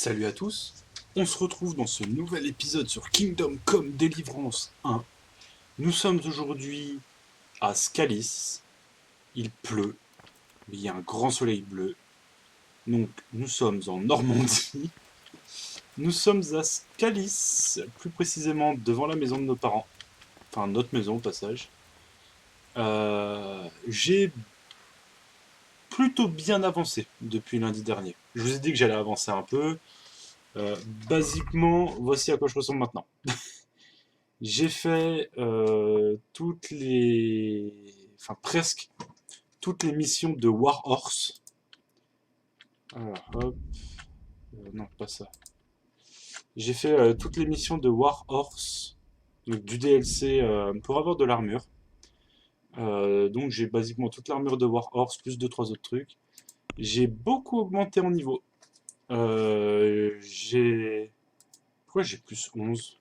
Salut à tous, on se retrouve dans ce nouvel épisode sur Kingdom Come Deliverance 1. Nous sommes aujourd'hui à Scalis, il pleut, mais il y a un grand soleil bleu. Donc nous sommes en Normandie, nous sommes à Scalis, plus précisément devant la maison de nos parents, enfin notre maison au passage. J'ai plutôt bien avancé depuis lundi dernier. Je vous ai dit que j'allais avancer un peu. Euh, Basiquement, voici à quoi je ressemble maintenant. J'ai fait toutes les... Enfin, presque toutes les missions de Warhorse. Alors, hop. Non, pas ça. J'ai fait toutes les missions de Warhorse, donc du DLC pour avoir de l'armure. Donc j'ai basiquement toute l'armure de Warhorse, plus 2 3 autres trucs. J'ai beaucoup augmenté en niveau. J'ai... Pourquoi j'ai plus 11?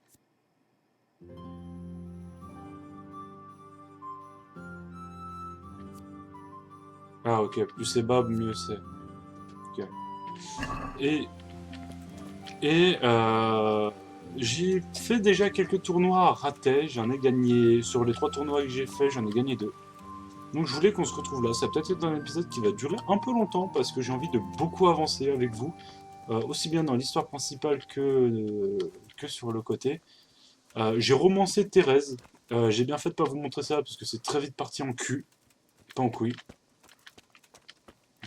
Ah ok, plus c'est bas, mieux c'est. Ok. Et Et j'ai fait déjà quelques tournois ratés. J'en ai gagné, sur les 3 tournois que j'ai fait, j'en ai gagné 2. Donc je voulais qu'on se retrouve là. Ça va peut-être être un épisode qui va durer un peu longtemps parce que j'ai envie de beaucoup avancer avec vous, aussi bien dans l'histoire principale que sur le côté. J'ai romancé Thérèse. J'ai bien fait de pas vous montrer ça parce que c'est très vite parti en cul, pas en couille.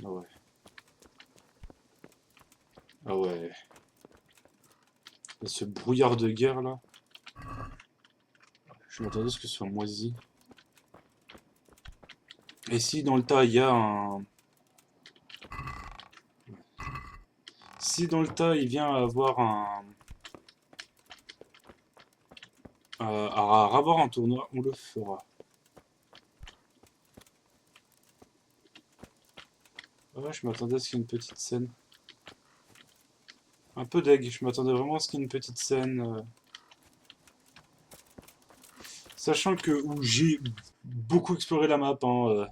Ah ouais. Ah ouais. Ce brouillard de guerre là. Je m'attendais à ce que ce soit moisi. Et si dans le tas il y a un... Si dans le tas il vient avoir un... à avoir un tournoi, on le fera. Ouais, je m'attendais à ce qu'il y ait une petite scène. Un peu deg, je m'attendais vraiment à ce qu'il y ait une petite scène. Sachant que où j'ai beaucoup exploré la map, hein,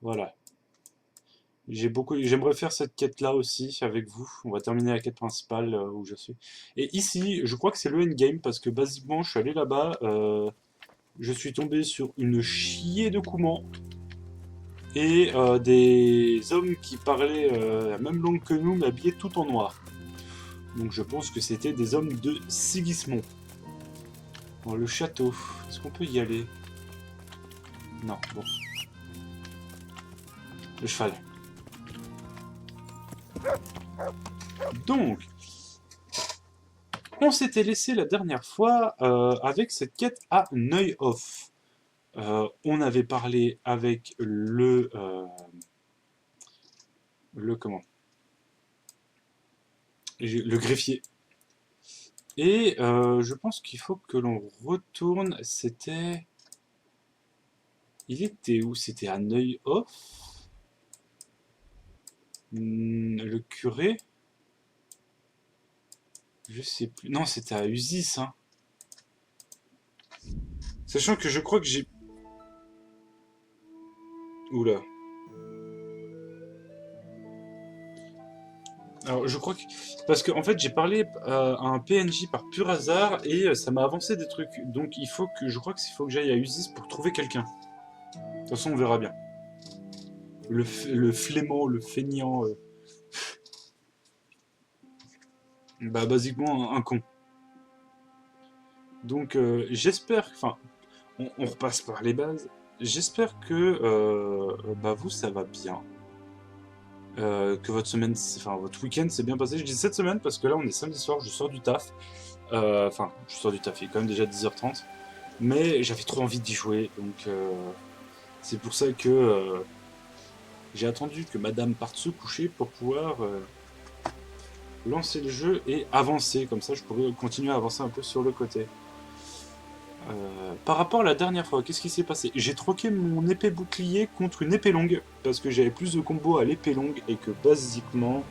voilà. J'aimerais faire cette quête-là aussi avec vous. On va terminer la quête principale où je suis. Et ici, je crois que c'est le endgame parce que basiquement, je suis allé là-bas, je suis tombé sur une chier de Koumans et des hommes qui parlaient la même langue que nous, mais habillés tout en noir. Donc je pense que c'était des hommes de Sigismond. Dans le château, est-ce qu'on peut y aller? Non, bon. Le cheval. Donc, on s'était laissé la dernière fois avec cette quête à Neuhof. On avait parlé avec le comment? Le greffier. Et je pense qu'il faut que l'on retourne. C'était... Il était où? C'était à Neuhof. Le curé? Je sais plus. Non, c'était à Uzis, hein. Sachant que je crois que j'ai... Oula. Alors, je crois que... Parce qu'en fait, j'ai parlé à un PNJ par pur hasard et ça m'a avancé des trucs. Donc, il faut que... Je crois qu'il faut que j'aille à Uzis pour trouver quelqu'un. De toute façon, on verra bien. Le flément, le feignant... Bah, basiquement, un con. Donc, j'espère... Enfin, on repasse par les bases. J'espère que bah, vous, ça va bien. Que votre semaine, enfin votre week-end s'est bien passé. Je dis cette semaine parce que là on est samedi soir, je sors du taf. Enfin, je sors du taf, il est quand même déjà 10h30. Mais j'avais trop envie d'y jouer, donc c'est pour ça que j'ai attendu que madame parte se coucher pour pouvoir lancer le jeu et avancer. Comme ça je pourrais continuer à avancer un peu sur le côté. Par rapport à la dernière fois, qu'est-ce qui s'est passé? J'ai troqué mon épée bouclier contre une épée longue parce que j'avais plus de combos à l'épée longue et que basiquement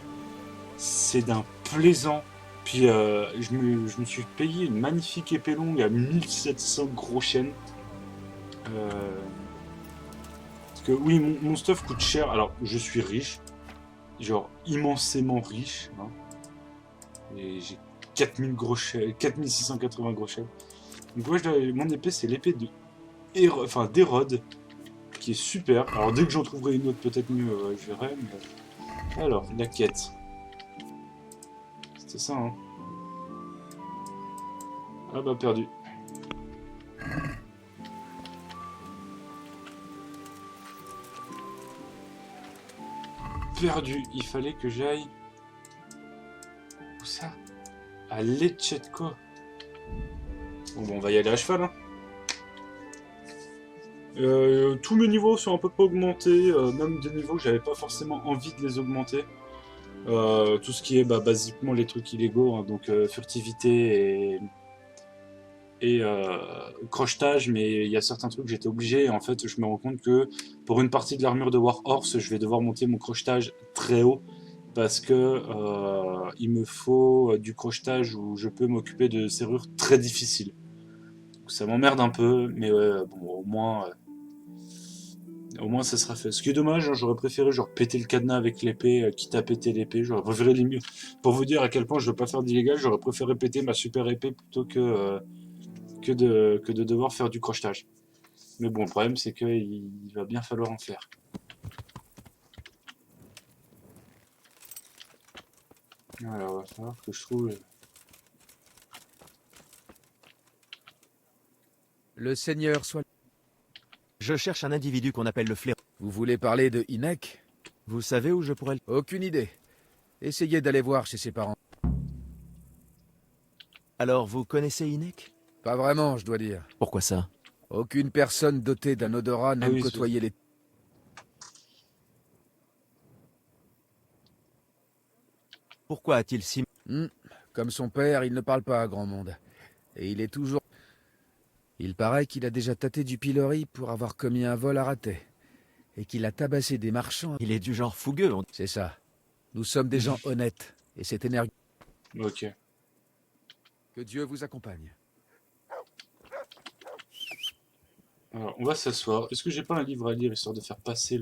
c'est d'un plaisant. Puis je me suis payé une magnifique épée longue à 1700 gros chênes. Parce que oui, mon stuff coûte cher. Alors je suis riche, genre immensément riche, hein. Et j'ai 4680 gros chefs. Donc ouais, mon épée, c'est l'épée de d'Hérode, qui est super. Alors dès que j'en trouverai une autre, peut-être mieux, je verrai. Mais... Alors, la quête. C'était ça, hein. Ah bah, perdu. Perdu. Il fallait que j'aille... Où ça? À Lechetko. Bon, on va y aller à cheval, hein. Tous mes niveaux sont à peu près augmentés, même des niveaux que j'avais pas forcément envie de les augmenter. Tout ce qui est basiquement les trucs illégaux, hein, donc furtivité et crochetage, mais il y a certains trucs que j'étais obligé, et en fait je me rends compte que pour une partie de l'armure de Warhorse, je vais devoir monter mon crochetage très haut, parce que il me faut du crochetage où je peux m'occuper de serrures très difficiles. Donc, ça m'emmerde un peu, mais bon, au moins ça sera fait. Ce qui est dommage, hein, j'aurais préféré genre péter le cadenas avec l'épée, quitte à péter l'épée. J'aurais préféré les mieux. Pour vous dire à quel point je veux pas faire d'illégal, j'aurais préféré péter ma super épée plutôt que de devoir faire du crochetage. Mais bon, le problème c'est qu'il va bien falloir en faire. Alors, il va falloir que je trouve. Le Seigneur soit... Je cherche un individu qu'on appelle le fléau. Vous voulez parler de Hinek? Vous savez où je pourrais le... Aucune idée. Essayez d'aller voir chez ses parents. Alors, vous connaissez Hinek? Pas vraiment, je dois dire. Pourquoi ça? Aucune personne dotée d'un odorat n'aime oui, côtoyer les... Pourquoi a-t-il si... Comme son père, il ne parle pas à grand monde. Et il est toujours... Il paraît qu'il a déjà tâté du pilori pour avoir commis un vol à rater. Et qu'il a tabassé des marchands. Il est du genre fougueux, on... C'est ça. Nous sommes des gens honnêtes. Et c'est énergique. Ok. Que Dieu vous accompagne. Alors, on va s'asseoir. Est-ce que j'ai pas un livre à lire histoire de faire passer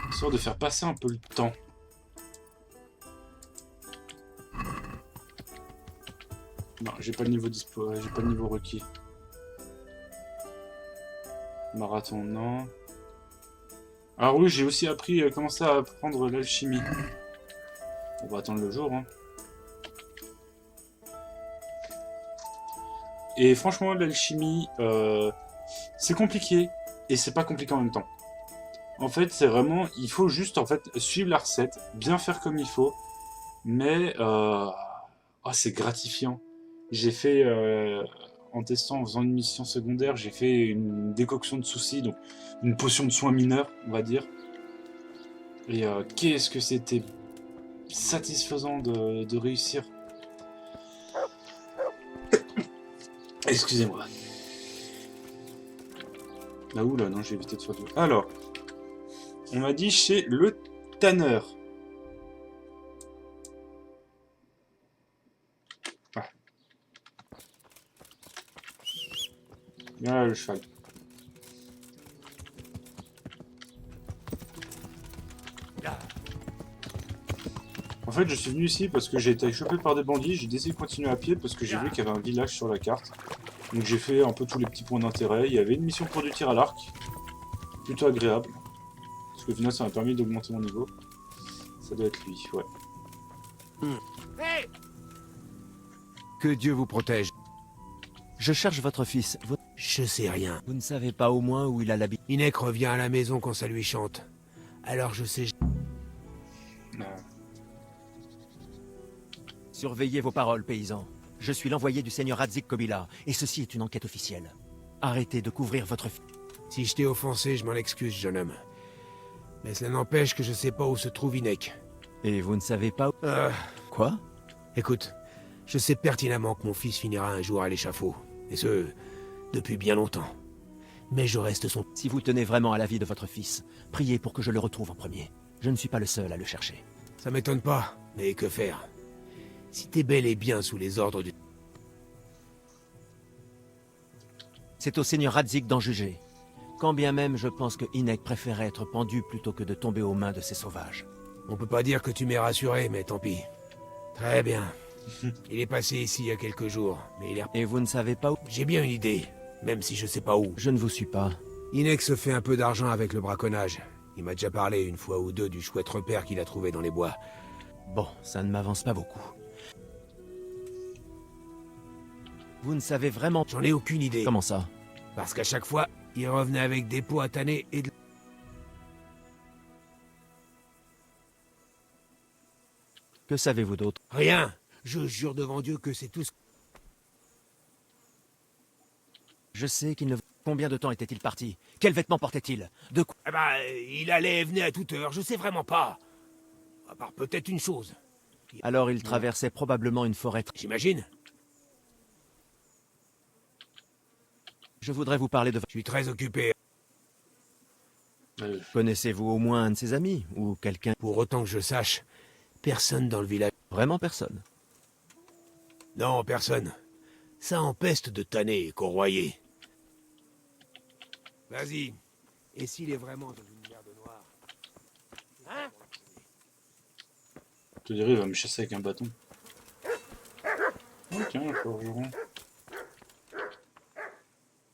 histoire de faire passer un peu le temps? Non, j'ai pas le niveau dispo, j'ai pas le niveau requis. Marathon, non. Alors oui, j'ai aussi appris, commencé à apprendre l'alchimie. On va attendre le jour, hein. Et franchement, l'alchimie, c'est compliqué et c'est pas compliqué en même temps. En fait, c'est vraiment, il faut juste en fait suivre la recette, bien faire comme il faut, mais c'est gratifiant. J'ai fait, en testant, en faisant une mission secondaire, j'ai fait une décoction de soucis, donc une potion de soins mineurs, on va dire. Et qu'est-ce que c'était satisfaisant de réussir. Excusez-moi. Ah oula, non, j'ai évité de faire du... Alors, on m'a dit chez le tanneur. Ah. Bien là, le cheval. En fait, je suis venu ici parce que j'ai été chopé par des bandits, j'ai décidé de continuer à pied parce que j'ai vu qu'il y avait un village sur la carte. Donc j'ai fait un peu tous les petits points d'intérêt. Il y avait une mission pour du tir à l'arc. Plutôt agréable. Parce qu'au final, ça m'a permis d'augmenter mon niveau. Ça doit être lui, ouais. Hey, que Dieu vous protège. Je cherche votre fils. Je sais rien. Vous ne savez pas au moins où il a l'habitude. Hinek revient à la maison quand ça lui chante. Alors je sais... Surveillez vos paroles, paysans. Je suis l'envoyé du seigneur Radzik Kobila, et ceci est une enquête officielle. Arrêtez de couvrir votre fils. Si je t'ai offensé, je m'en excuse, jeune homme. Mais cela n'empêche que je sais pas où se trouve Hinek. Et vous ne savez pas où... Quoi? Écoute, je sais pertinemment que mon fils finira un jour à l'échafaud. Et ce, depuis bien longtemps. Mais je reste son... Si vous tenez vraiment à la vie de votre fils, priez pour que je le retrouve en premier. Je ne suis pas le seul à le chercher. Ça m'étonne pas, mais que faire? Si t'es bel et bien sous les ordres du... C'est au seigneur Radzik d'en juger. Quand bien même je pense que Hinek préférait être pendu plutôt que de tomber aux mains de ces sauvages. On peut pas dire que tu m'aies rassuré, mais tant pis. Très bien. Il est passé ici il y a quelques jours, mais il est... Et vous ne savez pas où? J'ai bien une idée, même si je sais pas où. Je ne vous suis pas. Inex se fait un peu d'argent avec le braconnage. Il m'a déjà parlé une fois ou deux du chouette repère qu'il a trouvé dans les bois. Bon, ça ne m'avance pas beaucoup. Vous ne savez vraiment... J'en ai aucune idée. Comment ça? Parce qu'à chaque fois, il revenait avec des pots à tanner et de... Que savez-vous d'autre? Rien. Je jure devant Dieu que c'est tout ce... Je sais qu'il ne... Combien de temps était-il parti? Quels vêtements portait-il? De quoi? Eh ben, il allait et venait à toute heure, je sais vraiment pas. À part peut-être une chose. Alors il traversait probablement une forêt. J'imagine. Je voudrais vous parler de... Je suis très occupé. Connaissez-vous au moins un de ses amis? Ou quelqu'un? Pour autant que je sache, personne dans le village... Vraiment personne. Non, personne. Ça empeste de tanner et corroyer. Vas-y. Et s'il est vraiment dans une merde noire? Hein? Je te dirais, il va me chasser avec un bâton. Oh, tiens, le forgeron.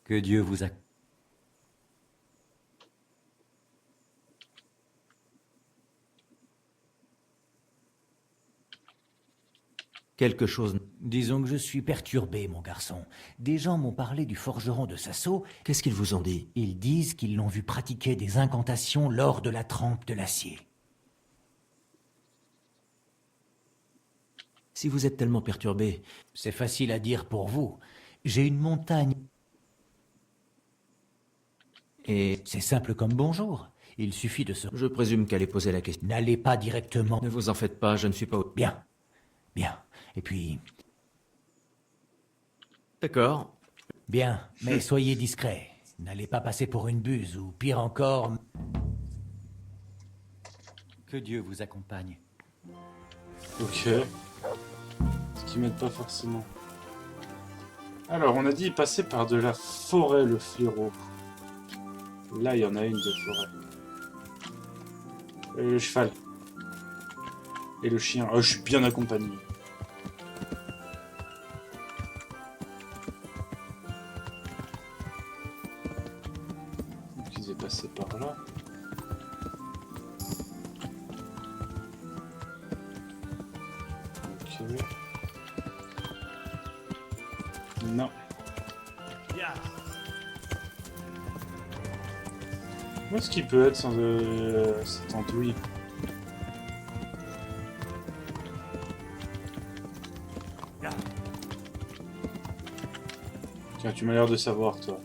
Que Dieu vous a... Quelque chose... Disons que je suis perturbé, mon garçon. Des gens m'ont parlé du forgeron de Sasso. Qu'est-ce qu'ils vous ont dit? Ils disent qu'ils l'ont vu pratiquer des incantations lors de la trempe de l'acier. Si vous êtes tellement perturbé... C'est facile à dire pour vous. J'ai une montagne. Et... C'est simple comme bonjour. Il suffit de se... Je présume qu'elle ait posé la question. N'allez pas directement. Ne vous en faites pas, je ne suis pas... Bien. Bien. Et puis... D'accord. Bien, mais soyez discret. N'allez pas passer pour une buse, ou pire encore... Que Dieu vous accompagne. Ok. Ce qui m'aide pas forcément. Alors, on a dit passer par de la forêt, le fléau. Là, il y en a une de forêt. Et le cheval. Et le chien. Oh, je suis bien accompagné. Donc, ils est passé par là. Ok. Non. Où est-ce qu'il peut être sans cette andouille? Tiens, tu m'as l'air de savoir, toi.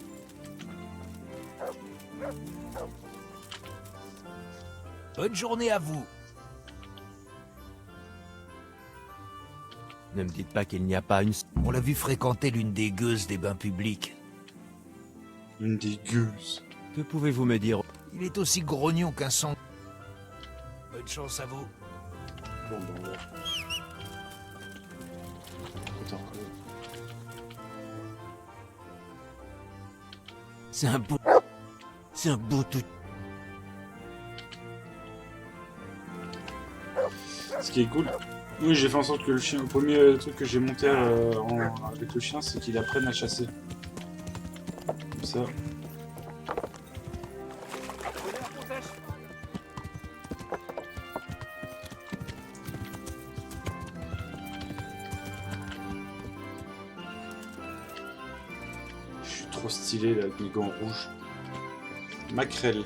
Bonne journée à vous. Ne me dites pas qu'il n'y a pas une... On l'a vu fréquenter l'une des gueuses des bains publics. Une des gueuses. Que pouvez-vous me dire? Il est aussi grognon qu'un sang. Bonne chance à vous. Bon, bon, voilà. Attends, C'est un beau... C'est un beau tout... ce qui est cool. Oui, j'ai fait en sorte que le chien... Le premier truc que j'ai monté avec le chien, c'est qu'il apprenne à chasser. Comme ça. Je suis trop stylé là, avec mes gants rouges. Maquerelle.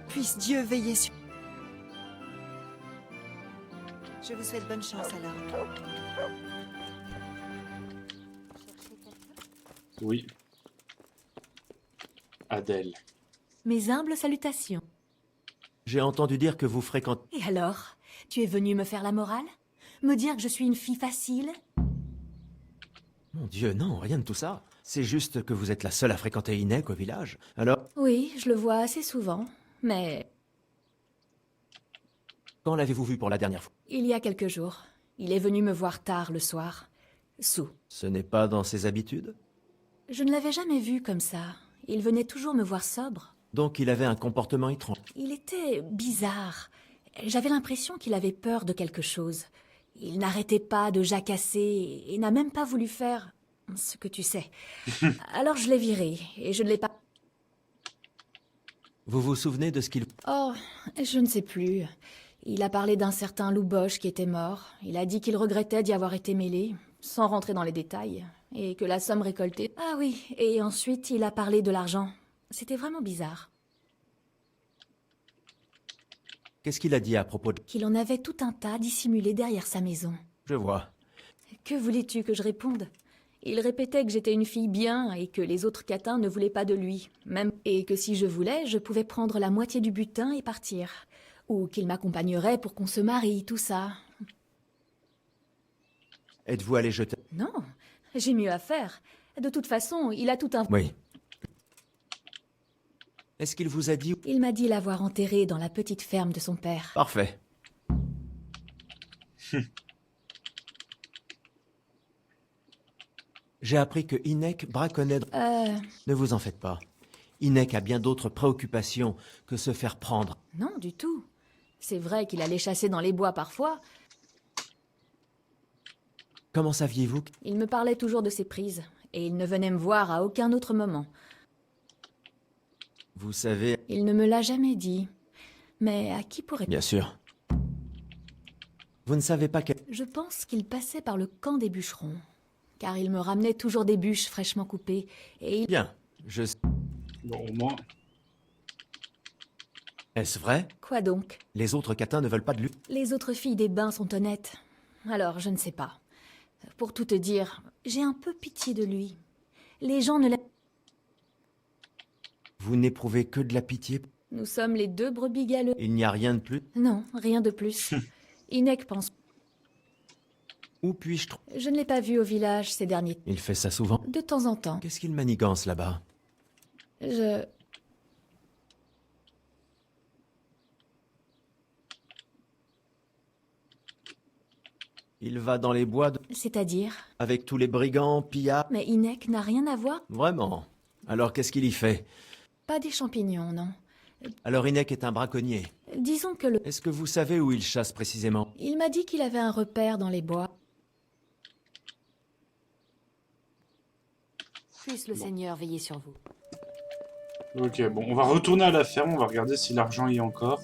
Puisse Dieu veiller sur... Je vous souhaite bonne chance alors. Oui. Adèle. Mes humbles salutations. J'ai entendu dire que vous fréquentez... Et alors? Tu es venu me faire la morale? Me dire que je suis une fille facile? Mon Dieu, non, rien de tout ça. C'est juste que vous êtes la seule à fréquenter Inek au village. Alors, Oui, je le vois assez souvent. Mais quand l'avez-vous vu pour la dernière fois? il y a quelques jours, il est venu me voir tard le soir. Sous. Ce n'est pas dans ses habitudes? Je ne l'avais jamais vu comme ça. Il venait toujours me voir sobre. Donc il avait un comportement étrange. Il était bizarre. J'avais l'impression qu'il avait peur de quelque chose. Il n'arrêtait pas de jacasser et n'a même pas voulu faire ce que tu sais. Alors je l'ai viré et je ne l'ai pas... Vous vous souvenez de ce qu'il... Oh, je ne sais plus. Il a parlé d'un certain Lou Bosch qui était mort. Il a dit qu'il regrettait d'y avoir été mêlé, sans rentrer dans les détails, et que la somme récoltée... Ah oui, et ensuite il a parlé de l'argent. C'était vraiment bizarre. Qu'est-ce qu'il a dit à propos de... Qu'il en avait tout un tas dissimulé derrière sa maison. Je vois. Que voulais-tu que je réponde? Il répétait que j'étais une fille bien et que les autres catins ne voulaient pas de lui, même, et que si je voulais, je pouvais prendre la moitié du butin et partir. Ou qu'il m'accompagnerait pour qu'on se marie, tout ça. Êtes-vous allé jeter... Non, j'ai mieux à faire. De toute façon, il a tout un... Oui. Est-ce qu'il vous a dit... Il m'a dit l'avoir enterré dans la petite ferme de son père. Parfait. J'ai appris que Hinek braconnait... Ne vous en faites pas. Hinek a bien d'autres préoccupations que se faire prendre. Non, du tout. C'est vrai qu'il allait chasser dans les bois parfois. Comment saviez-vous que... Il me parlait toujours de ses prises, et il ne venait me voir à aucun autre moment. Vous savez... Il ne me l'a jamais dit. Mais à qui pourrait... Bien sûr. Vous ne savez pas quel... Je pense qu'il passait par le camp des bûcherons, car il me ramenait toujours des bûches fraîchement coupées, et il... Bien, je... Bon, au moins... Est-ce vrai? Quoi donc? Les autres catins ne veulent pas de lui. Les autres filles des bains sont honnêtes. Alors, je ne sais pas. Pour tout te dire, j'ai un peu pitié de lui. Les gens ne l'aiment... Vous n'éprouvez que de la pitié. Nous sommes les deux brebis galeuses. Il n'y a rien de plus. Non, rien de plus. Hinek pense... Où puis-je trouver... Je ne l'ai pas vu au village ces derniers temps. Il fait ça souvent. De temps en temps. Qu'est-ce qu'il manigance là-bas? Je... Il va dans les bois C'est-à-dire? avec tous les brigands, pillards. Mais Hinek n'a rien à voir? Vraiment? Alors qu'est-ce qu'il y fait? Pas des champignons, non. Alors Hinek est un braconnier. Disons que le... Est-ce que vous savez où il chasse précisément? Il m'a dit qu'il avait un repère dans les bois. Puisse le Seigneur veiller sur vous. Ok, bon, on va retourner à la ferme, on va regarder si l'argent y est encore.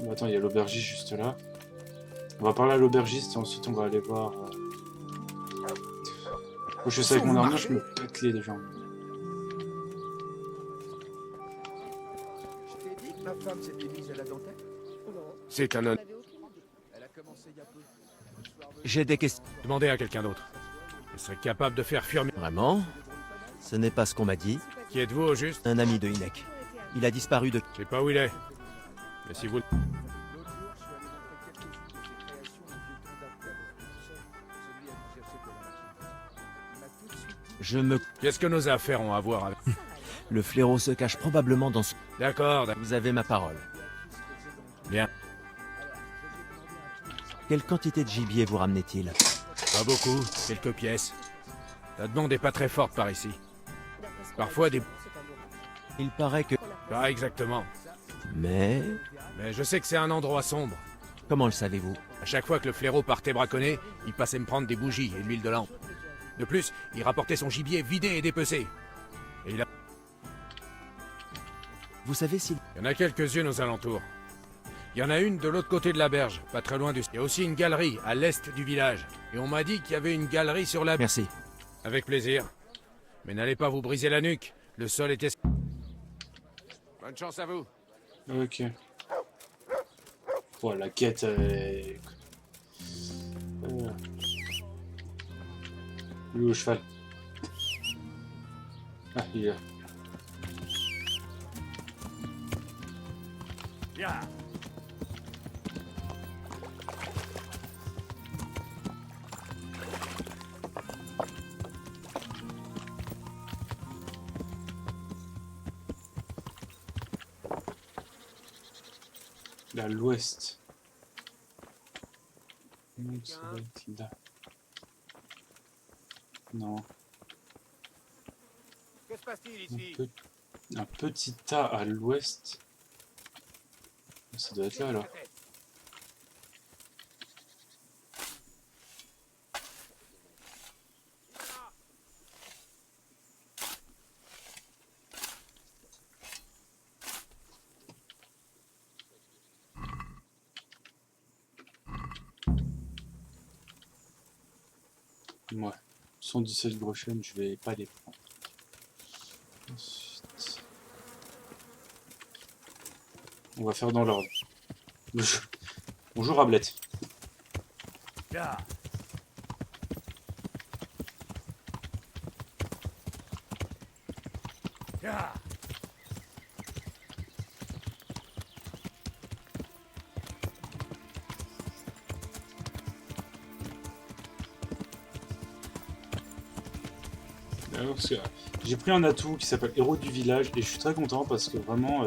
Bon, attends, il y a l'aubergiste juste là. On va parler à l'aubergiste et ensuite on va aller voir... Moi, je sais avec mon armure, je me pète les jambes. C'est un honneur. J'ai des questions. Demandez à quelqu'un d'autre. Il serait capable de faire fuir... Vraiment? Ce n'est pas ce qu'on m'a dit. Qui êtes-vous au juste? Un ami de Hinek. Il a disparu de... Je sais pas où il est. Mais si vous... Je me... Qu'est-ce que nos affaires ont à voir avec... Le fléau se cache probablement dans ce... D'accord, Vous avez ma parole. bien. Quelle quantité de gibier vous ramenait-il? Pas beaucoup, quelques pièces. La demande est pas très forte par ici. Parfois des... Il paraît que... Pas exactement. Mais... Mais je sais que c'est un endroit sombre. Comment le savez-vous? À chaque fois que le flaireau partait braconner, il passait me prendre des bougies et de l'huile de lampe. De plus, il rapportait son gibier vidé et dépecé. Et il Vous savez s'il... y en a quelques-unes aux alentours. Il y en a une de l'autre côté de la berge, pas très loin du... Il y a aussi une galerie à l'est du village. Et on m'a dit qu'il y avait une galerie sur la... Merci. Avec plaisir. Mais n'allez pas vous briser la nuque. Le sol était... Bonne chance à vous. Ok. Voilà, la quête... Il est au cheval. Ah, il est là. Là, à l'ouest. Non, ça doit être là. Non. Que se passe-t-il ici? Un petit tas à l'ouest. Ça doit être là, alors. Ouais. 117 groschen, je vais pas les prendre. Ensuite... On va faire dans l'ordre. Bonjour Ablette. Ya. Ya. Parce que j'ai pris un atout qui s'appelle Héros du village et je suis très content parce que vraiment,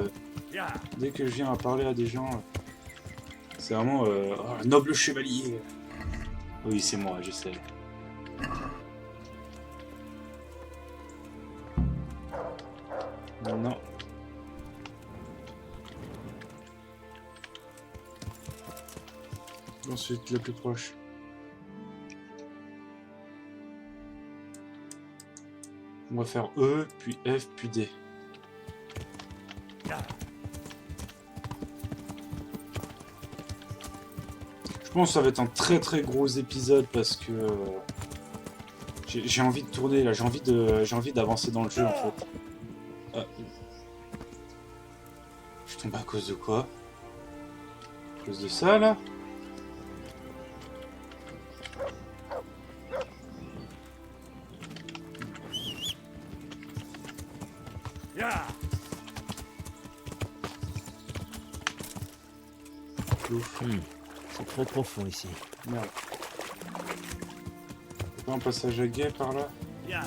Ya. dès que je viens à parler à des gens, c'est vraiment un noble chevalier. Oui, c'est moi, je sais. Non. Ensuite, le plus proche. On va faire E, puis F, puis D. Je pense que ça va être un très très gros épisode parce que j'ai envie de tourner là, j'ai envie d'avancer dans le jeu en fait. Ah. Je tombe à cause de quoi? À cause de ça là? Ya. Ouf. C'est trop profond ici. Merde. Y'a pas un passage à guet par là? Ya.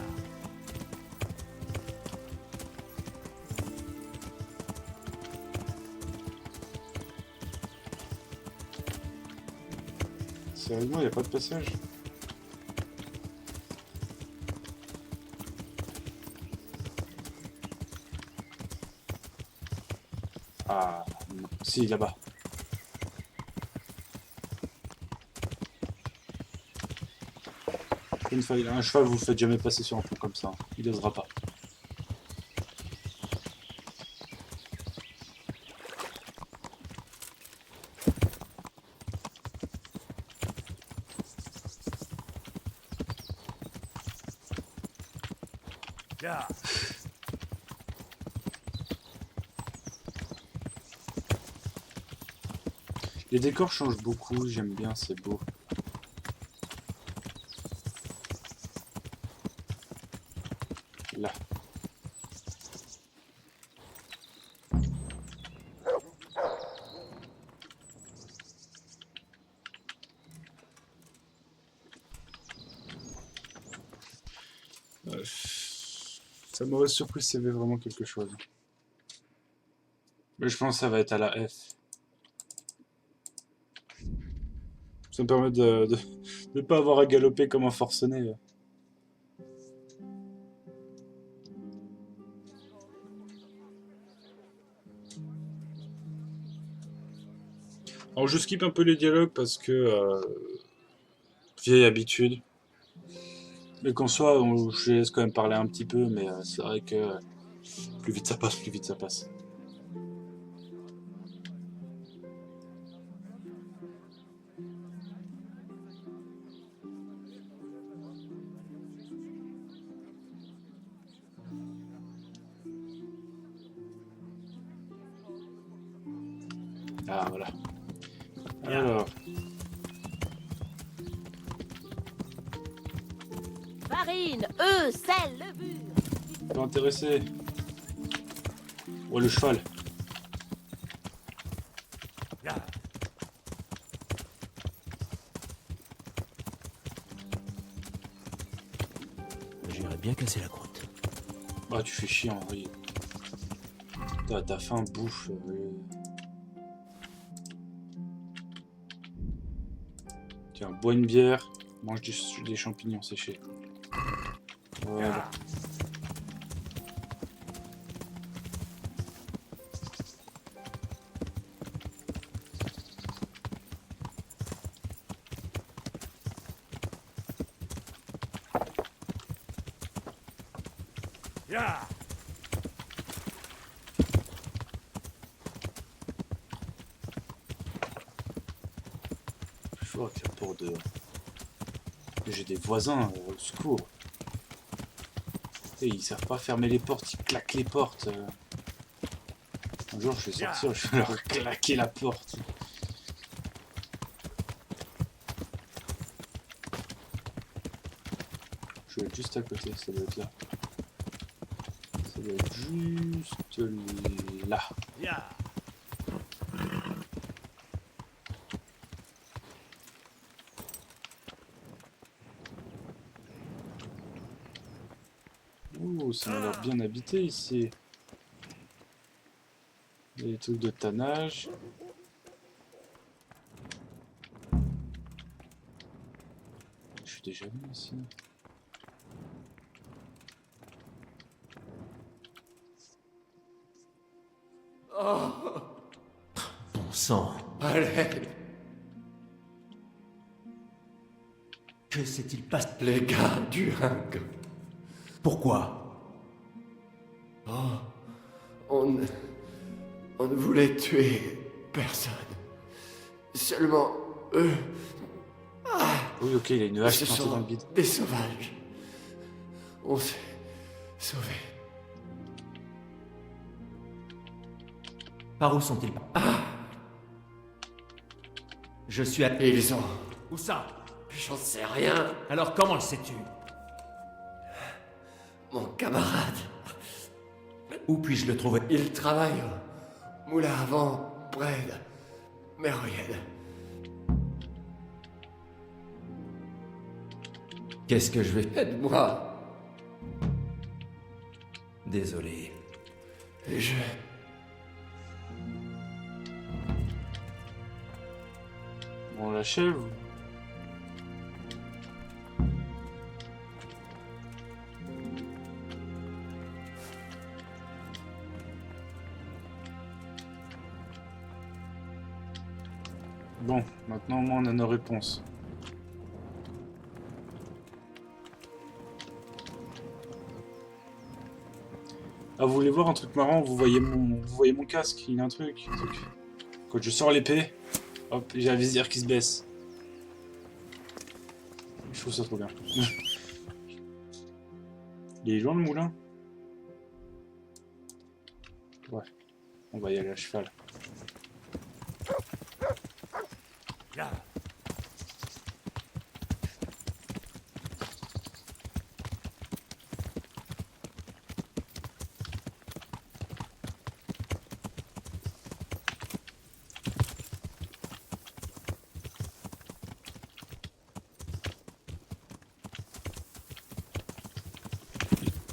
Sérieusement, y'a pas de passage? Ah, non. Si, là-bas. Une fois, un cheval, vous le faites jamais passer sur un pont comme ça. Hein. Il osera pas. Ya. Les décors changent beaucoup, j'aime bien, c'est beau. Là. Ça m'aurait surpris s'il y avait vraiment quelque chose. Mais je pense que ça va être à la F. Ça me permet de ne pas avoir à galoper comme un forcené. Alors je skip un peu les dialogues parce que vieille habitude. Mais qu'en soit, je les laisse quand même parler un petit peu, mais c'est vrai que plus vite ça passe, plus vite ça passe. Ah voilà. Alors, Farine, sel, levure. pas intéressé. Ouais, le cheval. Ya. J'irais bien casser la croûte. Bah tu fais chier en vrai. T'as faim, bouffe. Tiens, bois une bière, mange des champignons séchés. Voilà. Je vois qu'il y a pour de... J'ai des voisins, au secours. Et ils savent pas fermer les portes, ils claquent les portes. Un jour, je vais sortir, je vais leur claquer la porte. Je vais être juste à côté, ça doit être là. Ça doit être juste là. Oh, ça a l'air bien habité ici. Il y a des trucs de tannage. Je suis déjà venu ici. Bon sang. Allez, Que s'est-il passé? les gars du Hung. Pourquoi? On ne voulait tuer personne. Seulement eux. Oui, ok, il a une hache Ce plantée dans le sont vide. des sauvages. On s'est sauvés. Par où sont-ils? Je suis à... Et ils ont... Où ça? J'en sais rien. Alors comment le sais-tu? Mon camarade. Où puis-je le trouver? Il travaille au moulin à vent près de Meroyed. Qu'est-ce que je vais... Aide-moi. Désolé. Et je... On l'achève. Bon, maintenant au moins on a nos réponses. Ah, vous voulez voir un truc marrant? Vous voyez mon casque, il y a un truc. Quand je sors l'épée, hop, j'ai la visière qui se baisse. Je trouve ça trop bien. Il est loin le moulin? Ouais, on va y aller à cheval.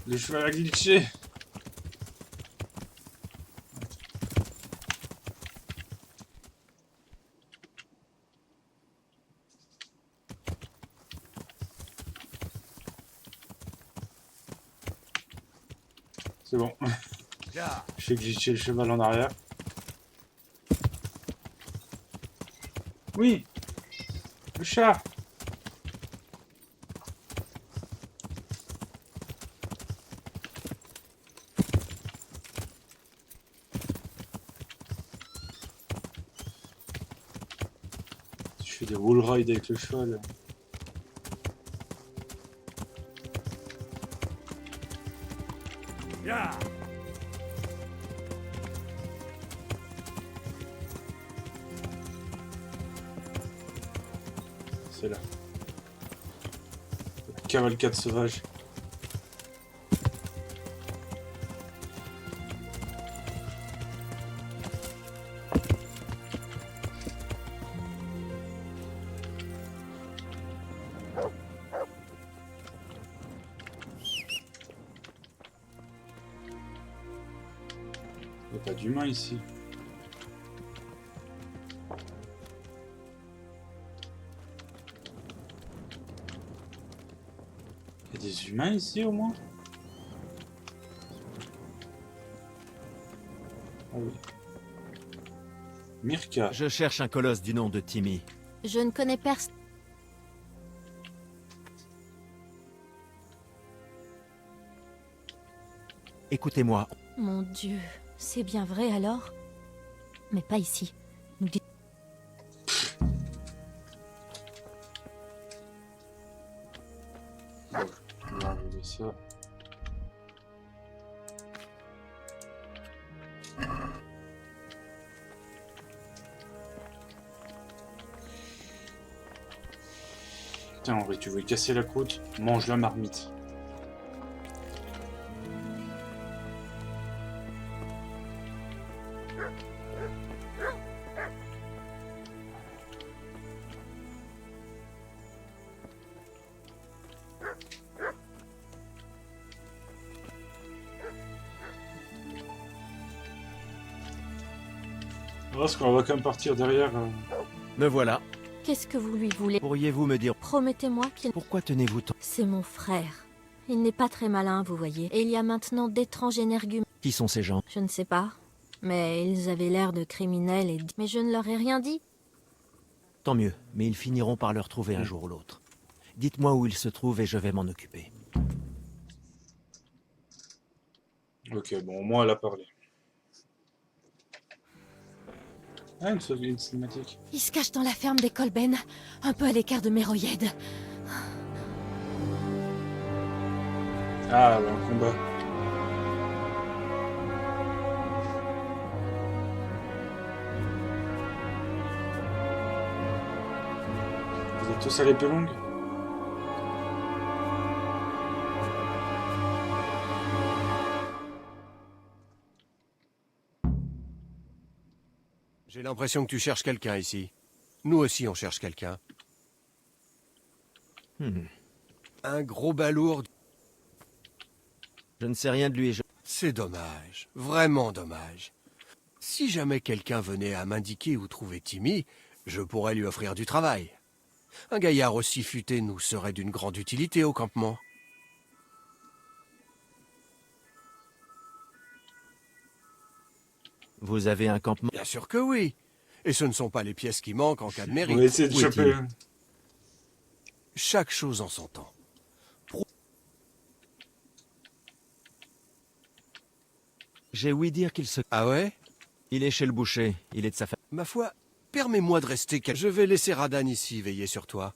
Le cheval a glitché. C'est bon. J'ai glitché le cheval en arrière. Oui. Le chat. Je fais des wall rides avec le cheval. C'est là. La cavalcade sauvage. Il n'y a pas d'humain ici. Il y a des humains ici au moins? Ah oui. Mirka. Je cherche un colosse du nom de Timmy. Je ne connais personne. Écoutez-moi, Mon Dieu, c'est bien vrai alors? Mais pas ici. Nous dit... Bon, on va enlever ça. Tiens Henri, tu veux casser la croûte? Mange la marmite. Parce qu'on va quand même partir derrière. me voilà. Qu'est-ce que vous lui voulez? Pourriez-vous me dire Promettez-moi qu'il... pourquoi tenez-vous tant? C'est mon frère. Il n'est pas très malin, vous voyez. Et il y a maintenant d'étranges énergumènes. Qui sont ces gens? Je ne sais pas. Mais ils avaient l'air de criminels et... Mais je ne leur ai rien dit. Tant mieux, mais ils finiront par le retrouver un jour ou l'autre. Dites-moi où ils se trouvent et je vais m'en occuper. Ok, bon, au moins elle a parlé. Ah, une cinématique. Il se cache dans la ferme des Kolben, un peu à l'écart de Méroïed. Ah, un combat. Vous êtes tous à l'épée longue? J'ai l'impression que tu cherches quelqu'un ici. Nous aussi, on cherche quelqu'un. Un gros balourd. Je ne sais rien de lui et je... C'est dommage. Vraiment dommage. Si jamais quelqu'un venait à m'indiquer où trouver Timmy, je pourrais lui offrir du travail. Un gaillard aussi futé nous serait d'une grande utilité au campement. Vous avez un campement? Bien sûr que oui. Et ce ne sont pas les pièces qui manquent en cas de mérite. On va essayer de Où est-il? choper. Chaque chose en son temps. J'ai ouï dire qu'il se... Ah ouais? Il est chez le boucher, il est de sa famille. Ma foi, permets-moi de rester... Je vais laisser Radan ici veiller sur toi.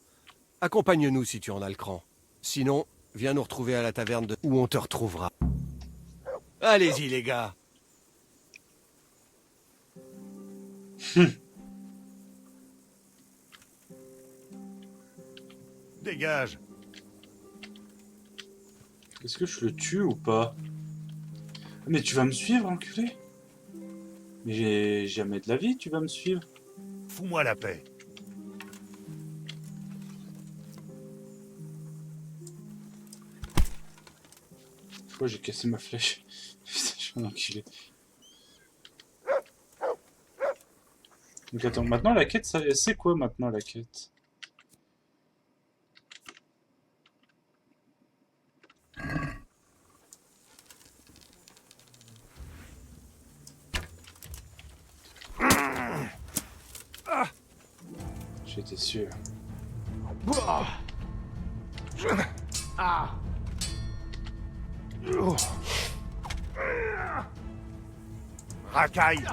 Accompagne-nous si tu en as le cran. Sinon, viens nous retrouver à la taverne de... où on te retrouvera. Allez-y, les gars. Dégage. Est-ce que je le tue ou pas? Mais tu vas me suivre, enculé? Mais j'ai jamais de la vie, tu vas me suivre. Fous-moi la paix. Pourquoi j'ai cassé ma flèche? Putain, je suis un enculé. Donc attends, maintenant la quête, c'est quoi maintenant la quête? J'étais sûr. Racaille.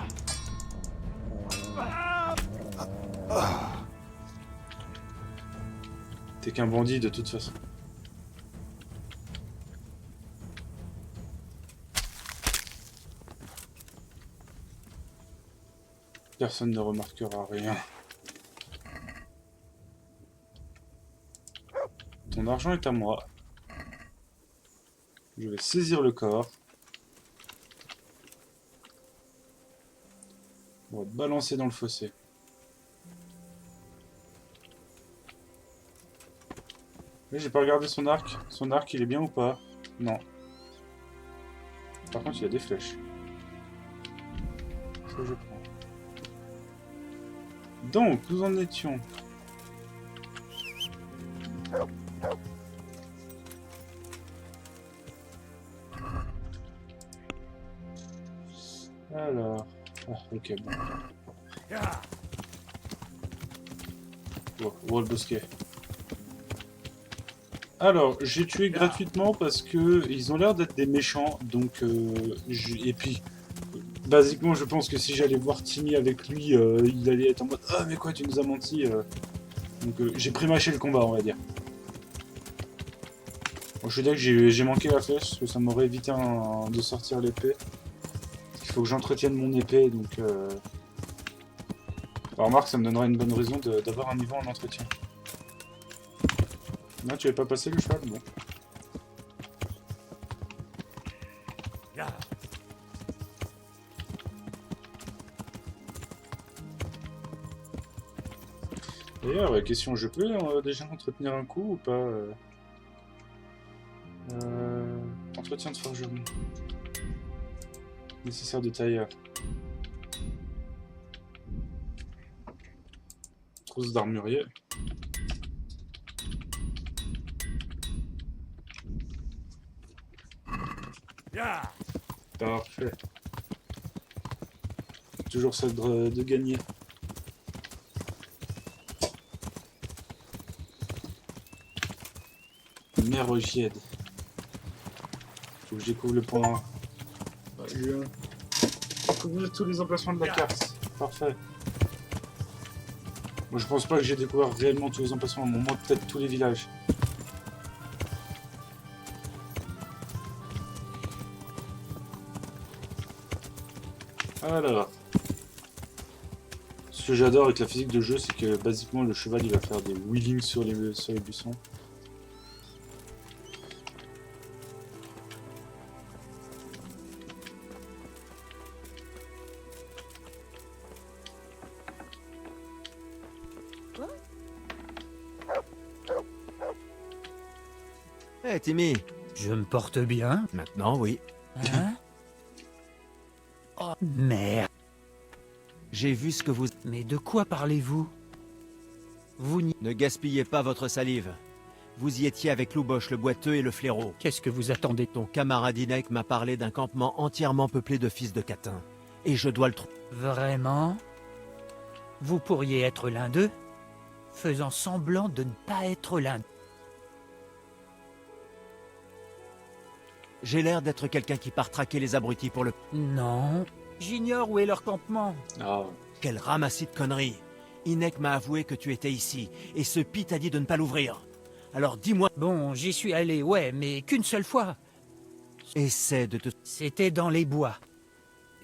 T'es qu'un bandit de toute façon. Personne ne remarquera rien. Ton argent est à moi. Je vais saisir le corps. On va balancer dans le fossé. Mais j'ai pas regardé son arc. Son arc, il est bien ou pas? Non. Par contre, il y a des flèches. Ça, je prends. Donc, nous en étions. Alors... Ah, ok, bon. Bon, on va le bosquet. Alors, j'ai tué gratuitement parce que ils ont l'air d'être des méchants, donc et puis basiquement, je pense que si j'allais voir Timmy avec lui, il allait être en mode ah mais quoi, tu nous as menti. Donc j'ai prémâché le combat, on va dire. Bon, je suis d'accord que j'ai manqué la flèche parce que ça m'aurait évité de sortir l'épée. Il faut que j'entretienne mon épée, donc. Bah, remarque, ça me donnerait une bonne raison d'avoir un niveau en entretien. Non, tu avais pas passé le cheval, bon. D'ailleurs, question, je peux déjà entretenir un coup ou pas entretien de forgeron. Nécessaire de tailleur. Trousse d'armurier. Parfait. Toujours ça de gagner. Mère Ogiède. Faut que je découvre le point 1. Je découvrir tous les emplacements de la carte. Parfait. Moi je pense pas que j'ai découvert réellement tous les emplacements, au moment peut-être tous les villages. Alors. Ce que j'adore avec la physique de jeu, c'est que basiquement le cheval il va faire des wheelings sur les buissons. Hé, Timmy. Je me porte bien. Maintenant, oui. Hein? Oh, merde. J'ai vu ce que vous... Mais de quoi parlez-vous? Vous n'y... Ne gaspillez pas votre salive. Vous y étiez avec Louboche, le boiteux et le flaireau. Qu'est-ce que vous attendez? Ton camarade Inek m'a parlé d'un campement entièrement peuplé de fils de Catin. Et je dois le trouver. Vraiment? Vous pourriez être l'un d'eux, faisant semblant de ne pas être l'un. J'ai l'air d'être quelqu'un qui part traquer les abrutis pour le... Non. J'ignore où est leur campement. Ah. Quel ramassis de conneries. Inek m'a avoué que tu étais ici, et ce Pi t'a dit de ne pas l'ouvrir. Alors dis-moi... Bon, j'y suis allé, ouais, mais qu'une seule fois. Essaie de te... C'était dans les bois.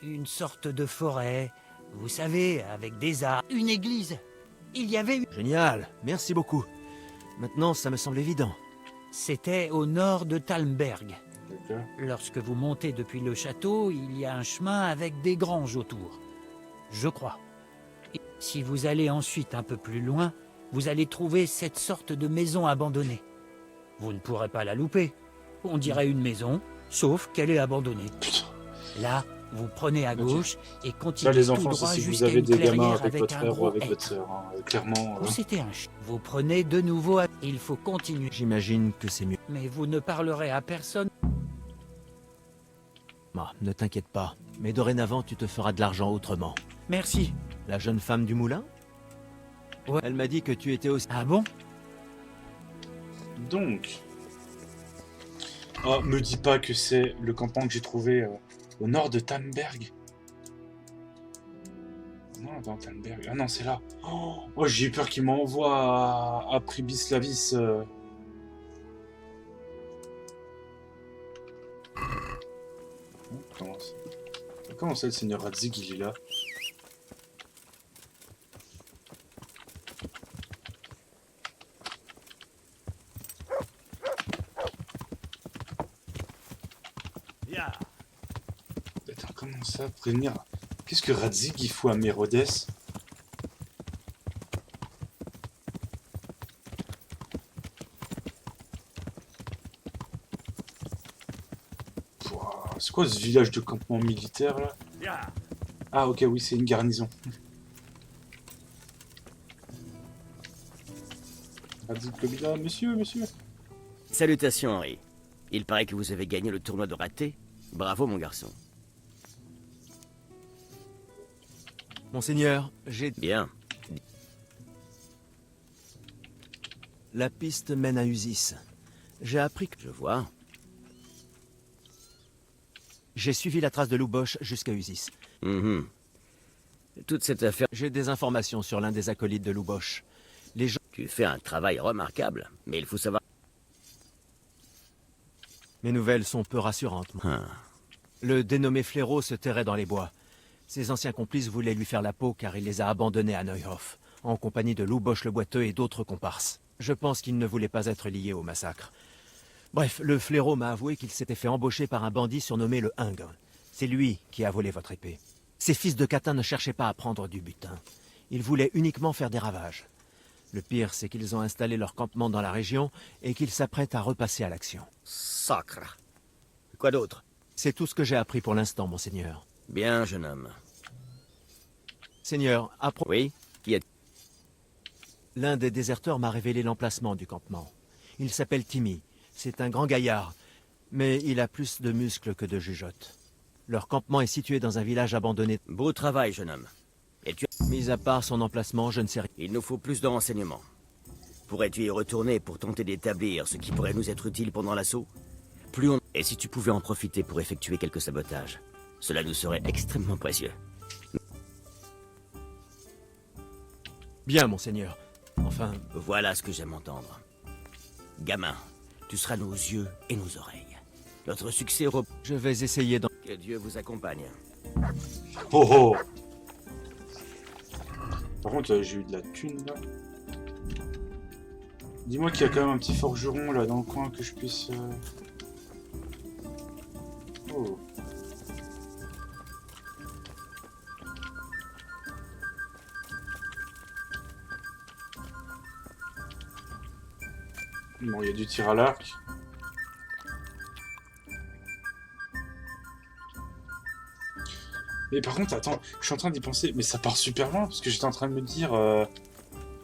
Une sorte de forêt, vous savez, avec des arbres. Une église. Il y avait... Génial, merci beaucoup. Maintenant, ça me semble évident. C'était au nord de Talmberg. Okay. Lorsque vous montez depuis le château, il y a un chemin avec des granges autour. Je crois. Et si vous allez ensuite un peu plus loin, vous allez trouver cette sorte de maison abandonnée. Vous ne pourrez pas la louper. On dirait une maison, sauf qu'elle est abandonnée. Là, vous prenez à gauche et continuez là, les tout enfants, droit si vous jusqu'à avez une des gamins clairière avec votre un frère ou gros avec votre hêtre. sœur, hein, clairement... C'était un Vous prenez de nouveau à... Il faut continuer. J'imagine que c'est mieux. Mais vous ne parlerez à personne. Ne t'inquiète pas, mais dorénavant tu te feras de l'argent autrement. Merci. La jeune femme du moulin? Ouais. Elle m'a dit que tu étais aussi... Ah bon? Donc... Oh, me dis pas que c'est le campement que j'ai trouvé au nord de Talmberg. Non, dans Talmberg. Ah non, c'est là. Oh, j'ai eu peur qu'il m'envoie à Pribislavis. Comment ça, le seigneur Radzig, il est là? Attends, comment ça, prévenir? Qu'est-ce que Radzig, il fout à Mérodès? C'est quoi ce village de campement militaire là? Ah ok, oui, c'est une garnison. Radzig Kobila, monsieur. Salutations Henri. Il paraît que vous avez gagné le tournoi de raté. Bravo mon garçon. Monseigneur, j'ai... Bien. La piste mène à Usis. J'ai appris que... Je vois. J'ai suivi la trace de Louboche jusqu'à Usis. Mhm. Toute cette affaire... J'ai des informations sur l'un des acolytes de Louboche. Les gens... Tu fais un travail remarquable, mais il faut savoir... Mes nouvelles sont peu rassurantes. Le dénommé Fléau se terrait dans les bois. Ses anciens complices voulaient lui faire la peau car il les a abandonnés à Neuhof, en compagnie de Louboche le Boiteux et d'autres comparses. Je pense qu'il ne voulait pas être lié au massacre. Bref, le Fléau m'a avoué qu'il s'était fait embaucher par un bandit surnommé le Hingre. C'est lui qui a volé votre épée. Ces fils de catin ne cherchaient pas à prendre du butin. Ils voulaient uniquement faire des ravages. Le pire, c'est qu'ils ont installé leur campement dans la région et qu'ils s'apprêtent à repasser à l'action. Sacre. Quoi d'autre? C'est tout ce que j'ai appris pour l'instant, monseigneur. Bien, jeune homme. Seigneur, Oui? Qui est... L'un des déserteurs m'a révélé l'emplacement du campement. Il s'appelle Timmy. C'est un grand gaillard, mais il a plus de muscles que de jugeote. Leur campement est situé dans un village abandonné. Beau travail, jeune homme. Et tu... Mis à part son emplacement, je ne sais rien. Il nous faut plus de renseignements. Pourrais-tu y retourner pour tenter d'établir ce qui pourrait nous être utile pendant l'assaut? Plus on... Et si tu pouvais en profiter pour effectuer quelques sabotages? Cela nous serait extrêmement précieux. Bien, monseigneur. Enfin... Voilà ce que j'aime entendre. Gamin, tu seras nos yeux et nos oreilles. Notre succès Je vais essayer d'en... Que Dieu vous accompagne. Oh oh. Par contre, j'ai eu de la thune, là. Dis-moi qu'il y a quand même un petit forgeron, là, dans le coin, que je puisse... Oh. Bon, il y a du tir à l'arc. Mais par contre, attends, je suis en train d'y penser, mais ça part super loin, parce que j'étais en train de me dire...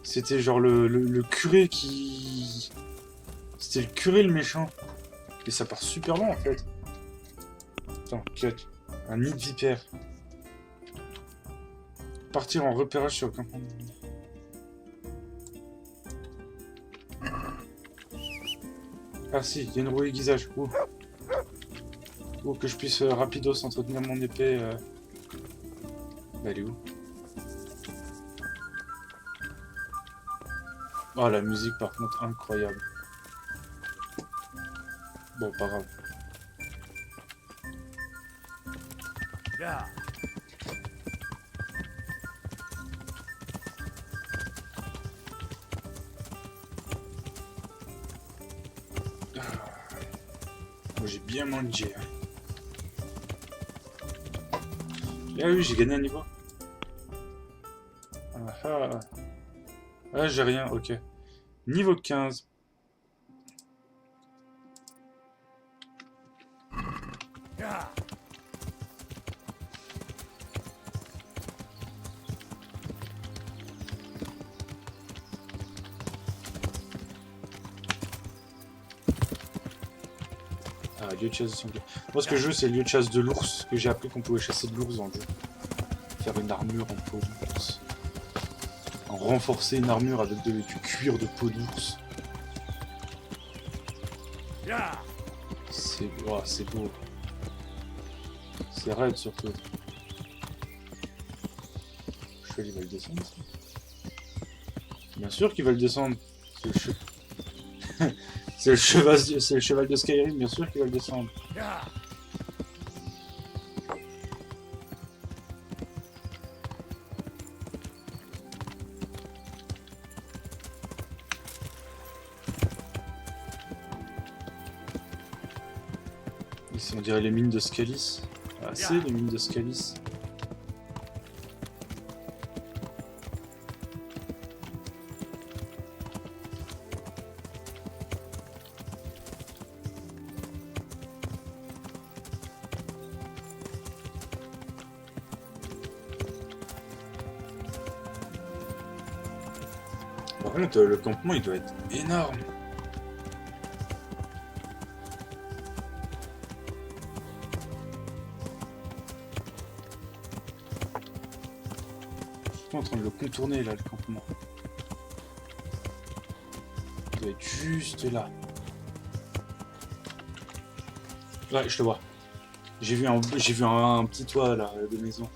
c'était genre le curé qui... C'était le curé le méchant. Et ça part super loin en fait. Attends, cut. Un nid de vipère. Partir en repérage sur le campement. Ah si, il y a une roue aiguisage. Ouh. Ouh, que je puisse rapidos entretenir mon épée. Bah, elle est où? Oh, la musique par contre, incroyable. Bon, pas grave. Moi, j'ai bien mangé. Ah oui, j'ai gagné un niveau. Ah ah. Ah, j'ai rien, ok. Niveau 15. Ah, lieu de chasse de sanglier. Moi, ce que je veux, c'est le lieu de chasse de l'ours, que j'ai appris qu'on pouvait chasser de l'ours dans le jeu. Faire une armure en peau d'ours. Renforcer une armure avec du cuir de peau d'ours. C'est c'est beau. C'est raide surtout. Je fais, il va le descendre. Ça. Bien sûr qu'il va le descendre. C'est le cheval de Skyrim, bien sûr qu'il va le descendre. Ici on dirait les mines de Scalis. Ah c'est les mines de Scalis. Par contre, le campement il doit être énorme. En train de le contourner là, le campement. Il doit être juste là. Ouais, je te vois. J'ai vu un petit toit là de maison.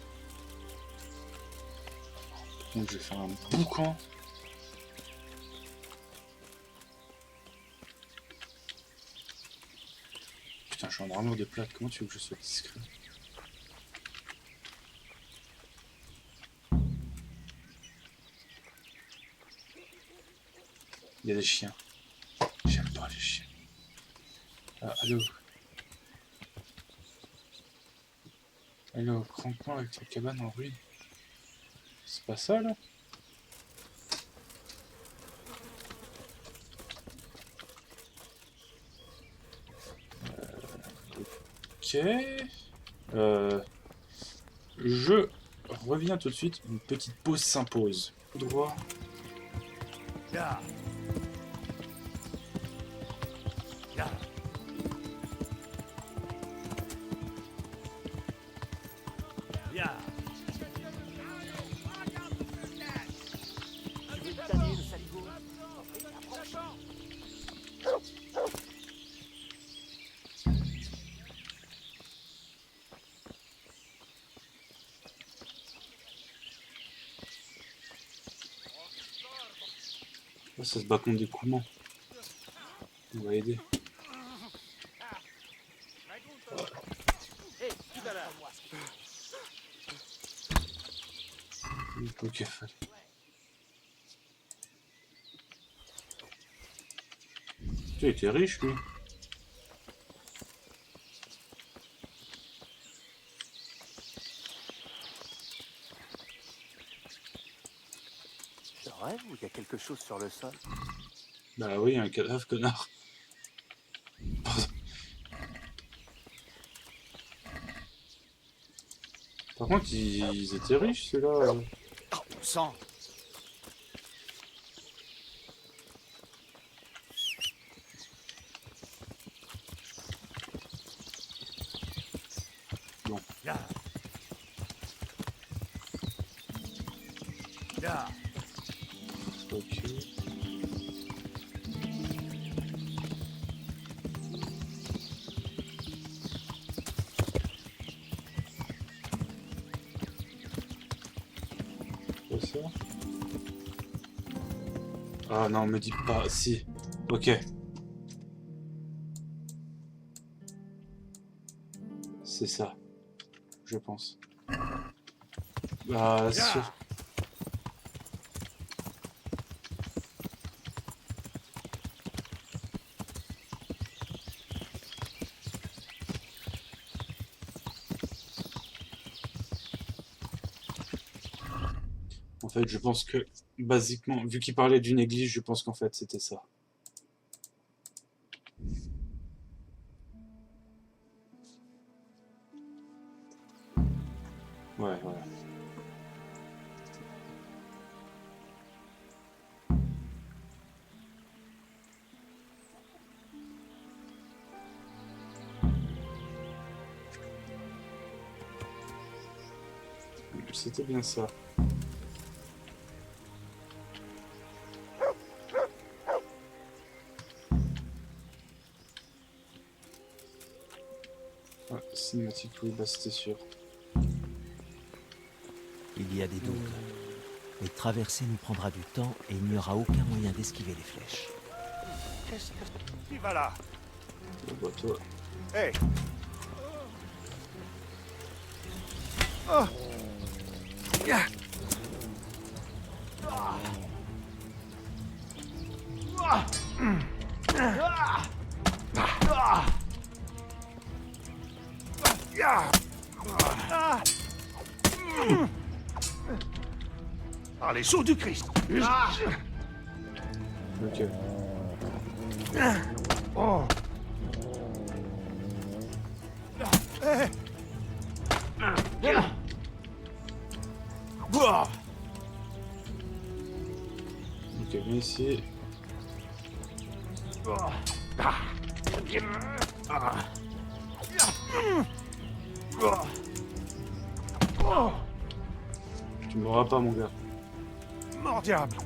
Donc je vais faire un boucan. Putain, je suis en armure de plate. Comment tu veux que je sois discret? Il y a des chiens. J'aime pas les chiens. Ah, allô? Allô, grand coin avec ta cabane en ruine. C'est pas ça là? Ok. Je reviens tout de suite. Une petite pause s'impose. Droit. Là. Là. Là. Là, ça se bat contre des coulements. On va aider. Ok, fallait. Tu étais riche, lui. Je rêve ou il y a quelque chose sur le sol? Bah oui, un cadavre, connard. Pardon. Par contre, ils étaient riches, ceux-là. Oh, sang! Bon. Là. Là. Ok. Quoi ça? Ah non, me dis pas. Si. Ok. C'est ça. Je pense. Bah, sur... En fait, je pense que, basiquement, vu qu'il parlait d'une église, je pense qu'en fait, c'était ça. Ouais, voilà. C'était bien ça. Ah, cinématique, oui, bah c'était sûr. Il y a des doutes. Mais traverser nous prendra du temps et il n'y aura aucun moyen d'esquiver les flèches. Qu'est-ce que... Qui va là? Bah toi. Hé! Oh! Yeah. Par les sceaux du Christ. Ok. Oh. Hey. Ok, mais ici... Tu m'auras pas, mon gars. Mort diable.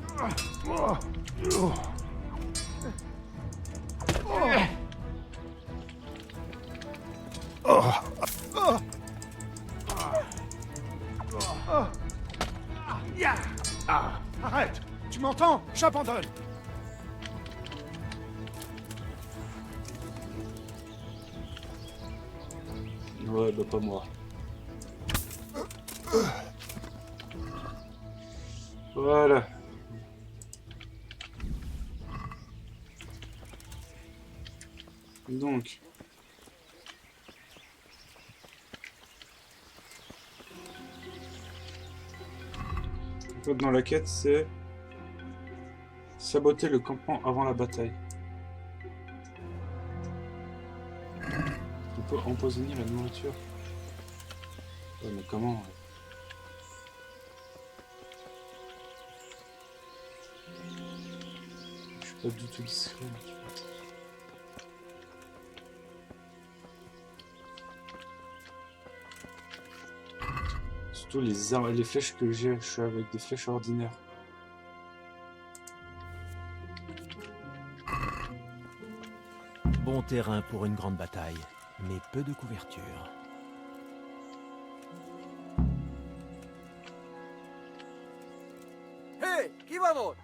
Arrête! Tu m'entends? J'abandonne! Ouais, bah pas moi. Voilà. Donc. En fait, dans la quête, c'est saboter le campement avant la bataille. On peut empoisonner la nourriture. Ouais, mais comment? Je suis pas du tout discret. Surtout les flèches que j'ai, je suis avec des flèches ordinaires. Bon terrain pour une grande bataille, mais peu de couverture. Hé, qui va donc?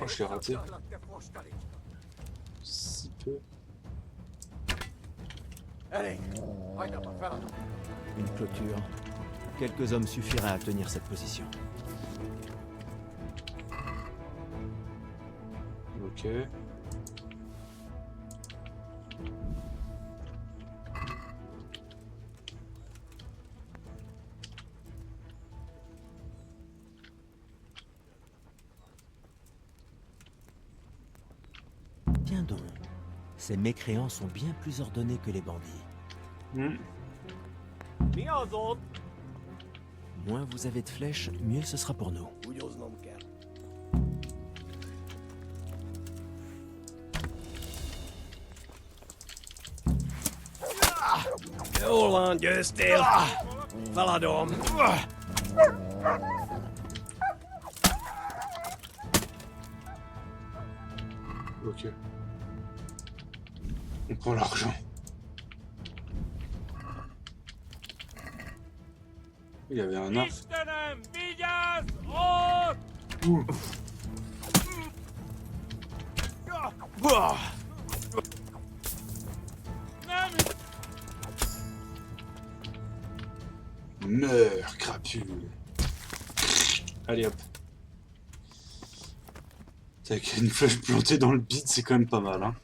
Oh, je l'ai raté. Si peu. Allez, Une clôture. Quelques hommes suffiraient à tenir cette position. Ok. Tiens donc, ces mécréants sont bien plus ordonnés que les bandits. Moins vous avez de flèches, mieux ce sera pour nous. Ok. On prend l'argent. Il y avait un arc. Ouh. Meurs, crapule. Allez hop. Avec une flèche plantée dans le bide, c'est quand même pas mal, hein.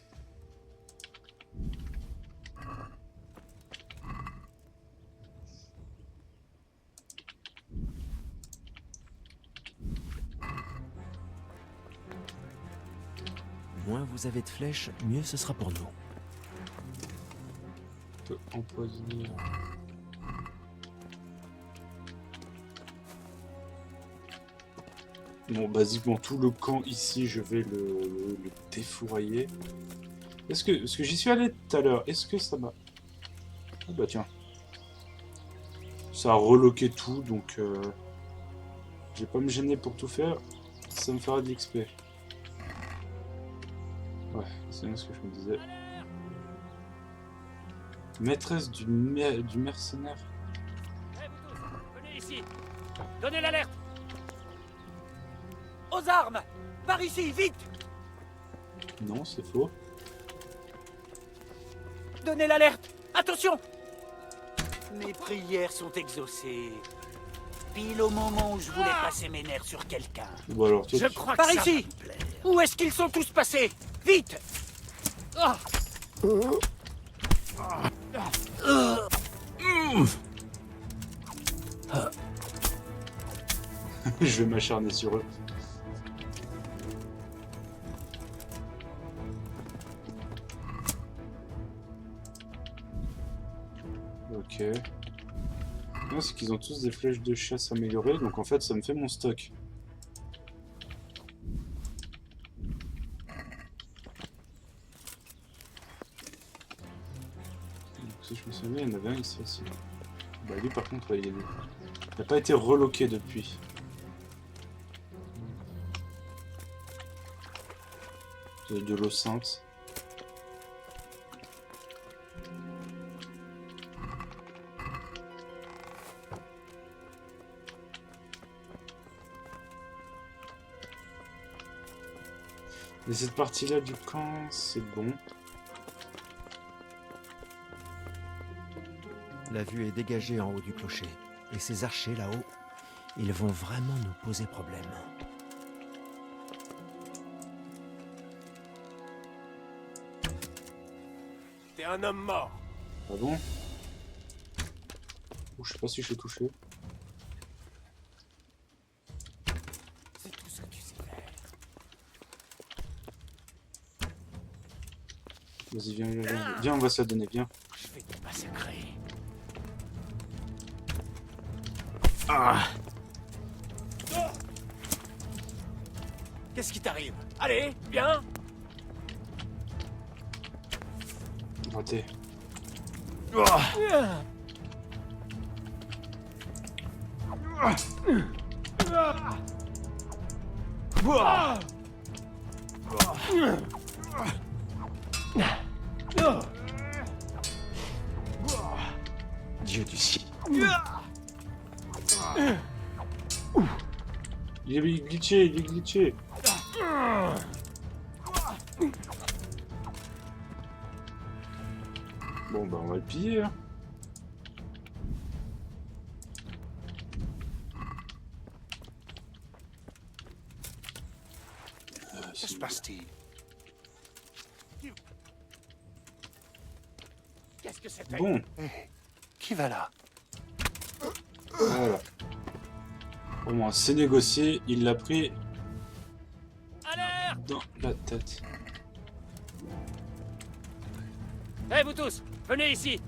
Moins vous avez de flèches, mieux ce sera pour nous. On peut empoisonner. Bon, basiquement, tout le camp ici, je vais le défourailler. Est-ce que j'y suis allé tout à l'heure? Est-ce que ça m'a... Ah bah tiens. Ça a reloqué tout, donc... je vais pas me gêner pour tout faire. Ça me fera de l'XP. Ouais, c'est bien ce que je me disais. Maîtresse du mercenaire. Venez ici. Donnez l'alerte. Aux armes. Par ici, vite. Non, c'est faux. Donnez l'alerte. Attention. Mes prières sont exaucées. Pile au moment où je voulais passer mes nerfs sur quelqu'un. Bon alors, toi, Je crois que par ici. Où est-ce qu'ils sont tous passés? Vite. je vais m'acharner sur eux. Ok. Non, c'est qu'ils ont tous des flèches de chasse améliorées, donc en fait ça me fait mon stock. Donc, si je me souviens, il y en avait un ici aussi. Bah lui par contre, il n'a pas été reloqué depuis. de l'eau sainte. Et cette partie-là du camp, c'est bon. La vue est dégagée en haut du clocher. Et ces archers là-haut, ils vont vraiment nous poser problème. T'es un homme mort. Ah bon? Oh, je sais pas si je suis touché. C'est tout ce que tu sais faire. Vas-y, viens, viens, viens. Viens, on va se la donner, viens. Je vais te massacrer. Ah! Qu'est-ce qui t'arrive? Allez, viens. Raté. Dieu du ciel. Il est glitché, il est glitché. Bon bah on va le piller. Hein. Que se passe-t-il? Qu'est-ce que c'était? Bon. Qui va là? Voilà. Au moins c'est négocié, il l'a pris dans la tête. Hé, vous tous, venez ici.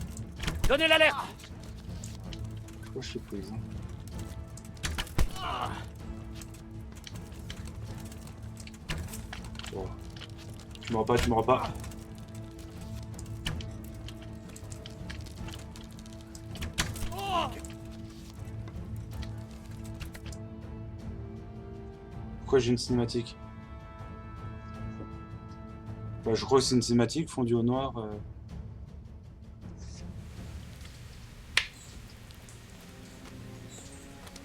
Donnez l'alerte. Pourquoi je suis prise hein. Oh. Tu m'auras pas, tu m'auras pas. Pourquoi j'ai une cinématique? Bah, je crois que c'est une cinématique fondue au noir.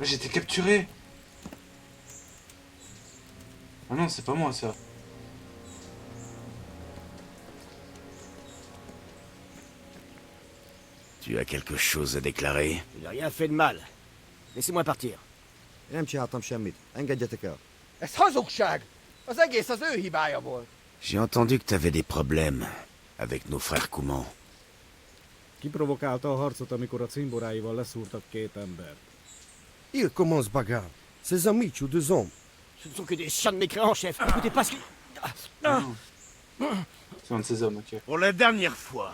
Ah, j'ai été capturé! Ah non, c'est pas moi ça. Tu as quelque chose à déclarer? Il n'a rien fait de mal. Laissez-moi partir. Ez hazugság! Az egész az ő hibája volt. J'ai entendu que t'avais des problèmes avec nos frères Coumans. Kiprovokálta a harcot, amikor a cimboráival leszúrtak 2 embert. Il commence bagarre. Ses amis ou 2 hommes. Ce ne sont que des chiens de mécréants, chef. Écoutez pas ce que... C'est un de ces hommes, ok. Pour la dernière fois,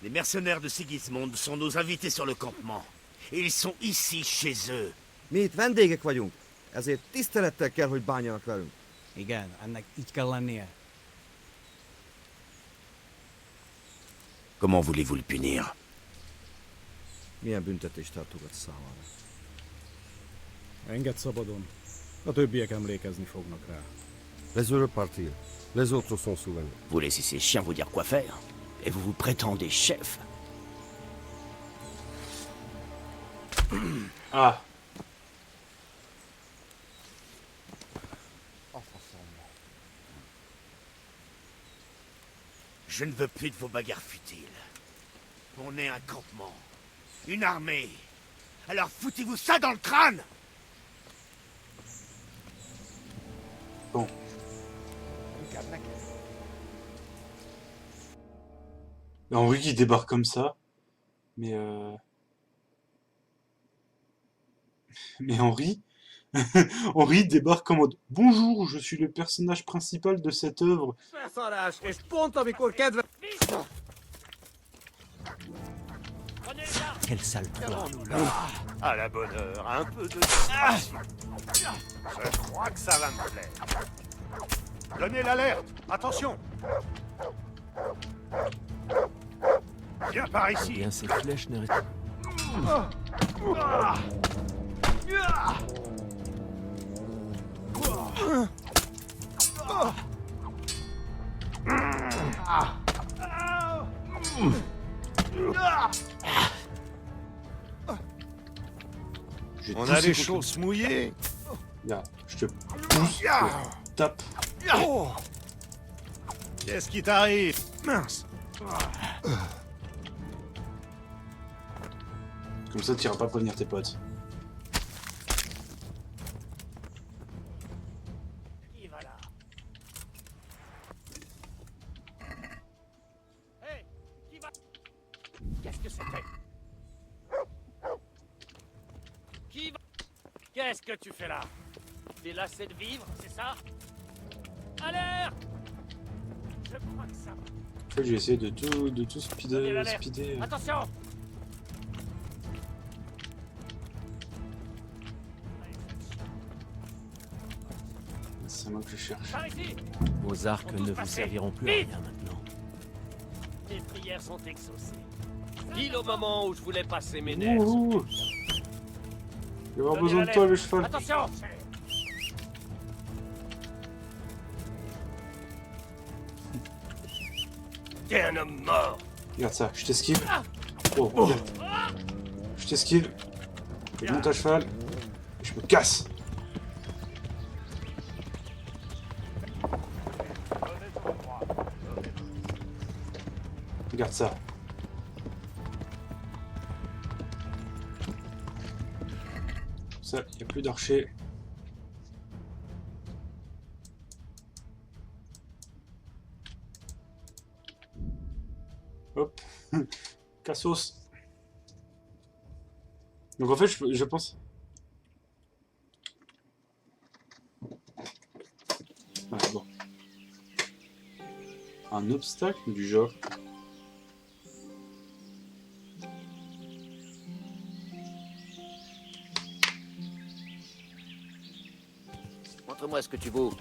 les mercenaires de Sigismund sont nos invités sur le campement. Et ils sont ici, chez eux. Mi itt vendégek vagyunk. Ezért tisztelettel kell, hogy bánjanak velünk. Igen, ennek így kell lennie. Comment voulez-vous le punir? Milyen büntetést tartogat számára? Engedd szabadon. A többiek emlékezni fognak rá. Laissez-le partir. Les autres sont souverains. Vous laissez ces chiens vous dire quoi faire? Et vous vous prétendez chef? Ah. Je ne veux plus de vos bagarres futiles. On est un campement. Une armée. Alors foutez-vous ça dans le crâne! Bon. Henri qui débarque comme ça. Mais Mais Henri Henri débarque en mode bonjour, je suis le personnage principal de cette œuvre. Felszarás, és pont amikor kedve... Quel sale trou. À la bonne heure, un peu de distraction. Je crois que ça va me plaire. Donnez l'alerte! Attention! Viens par ici! Bien, ces flèches ne restent... On a les chausses mouillées. Regarde, je te pousse, je te tape. Qu'est-ce qui t'arrive? Mince. Comme ça, tu iras pas prévenir tes potes. Qui va là? Hey, qui va? Qu'est-ce que c'était? Qui va? Qu'est-ce que tu fais là? T'es lassé de vivre, c'est ça? Alerte! Je crois que ça va. En fait, j'ai essayé de tout speeder. Attention! C'est moi que je cherche. Par ici! Vos arcs ne vous serviront plus à rien maintenant. Mes prières sont exaucées. Pile au moment où je voulais passer mes nerfs. Ouh. Il va avoir besoin de toi, le cheval. Attention! T'es un homme mort! Regarde ça, je t'esquive. Oh, regarde. Je t'esquive. Je monte à cheval. Et je me casse. Regarde ça. Ça, il n'y a plus d'archers. Hop. Cassos. Donc en fait, je pense... Ah, bon. Un obstacle du genre. Montre-moi ce que tu vaux.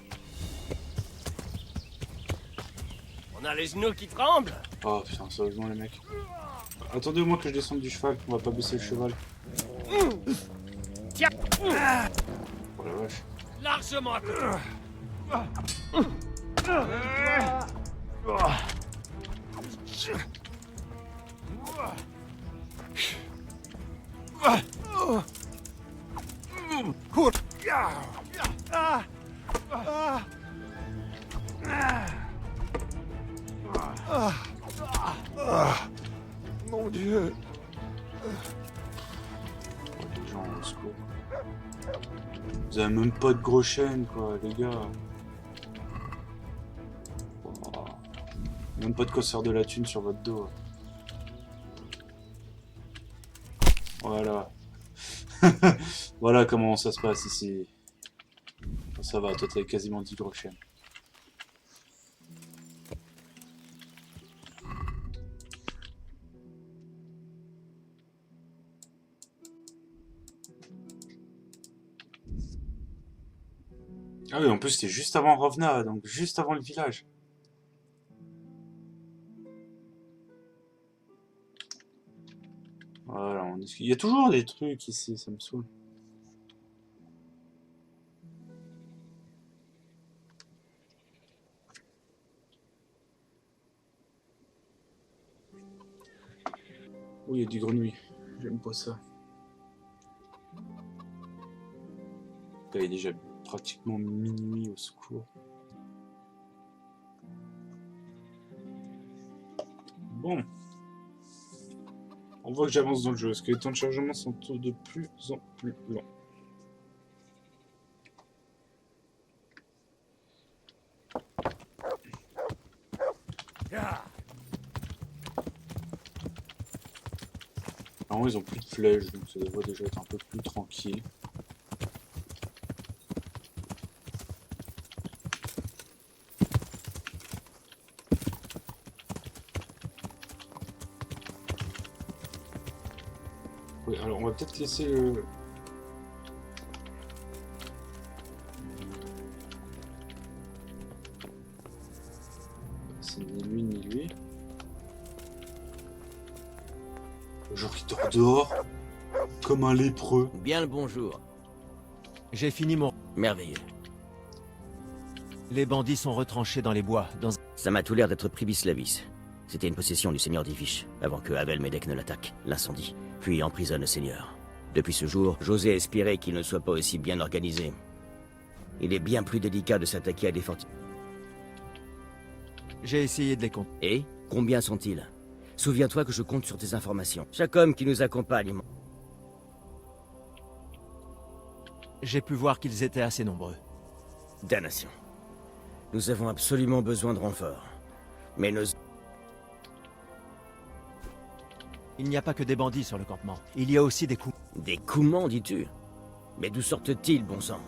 On a les genoux qui tremblent. Oh putain, sérieusement les mecs. Attendez au moins que je descende du cheval, on va pas baisser le cheval. Tiens. Oh la vache. Largement. Mon Dieu. Oh, les gens, au secours. Vous avez même pas de gros chênes, quoi, les gars. Oh. Même pas de quoi se faire de la thune sur votre dos. Voilà. Voilà comment ça se passe ici. Ça va, toi t'avais quasiment 10 gros chênes. Ah oui, en plus c'était juste avant Rovna, donc juste avant le village. Voilà, il y a toujours des trucs ici, ça me saoule. Oh, il y a des grenouilles, j'aime pas ça. Il est déjà pratiquement minuit, au secours. Bon. On voit que j'avance dans le jeu, parce que les temps de chargement sont de plus en plus longs. Alors, ils ont plus de flèches, donc ça devrait déjà être un peu plus tranquille. Oui, alors on va peut-être laisser le... C'est ni lui ni lui. Genre qui dort dehors, comme un lépreux. Bien le bonjour. J'ai fini mon... Merveilleux. Les bandits sont retranchés dans les bois, dans... Ça m'a tout l'air d'être Pribislavis. C'était une possession du seigneur d'Ivish, avant que Havel Médek ne l'attaque, l'incendie, puis emprisonne le seigneur. Depuis ce jour, j'osais espérer qu'il ne soit pas aussi bien organisé. Il est bien plus délicat de s'attaquer à des fortifications. J'ai essayé de les compter. Et combien sont-ils? Souviens-toi que je compte sur tes informations. Chaque homme qui nous accompagne... J'ai pu voir qu'ils étaient assez nombreux. Damnation. Nous avons absolument besoin de renforts. Mais nos... Il n'y a pas que des bandits sur le campement. Il y a aussi des coups. Des Coumans, dis-tu? Mais d'où sortent-ils, bon sang?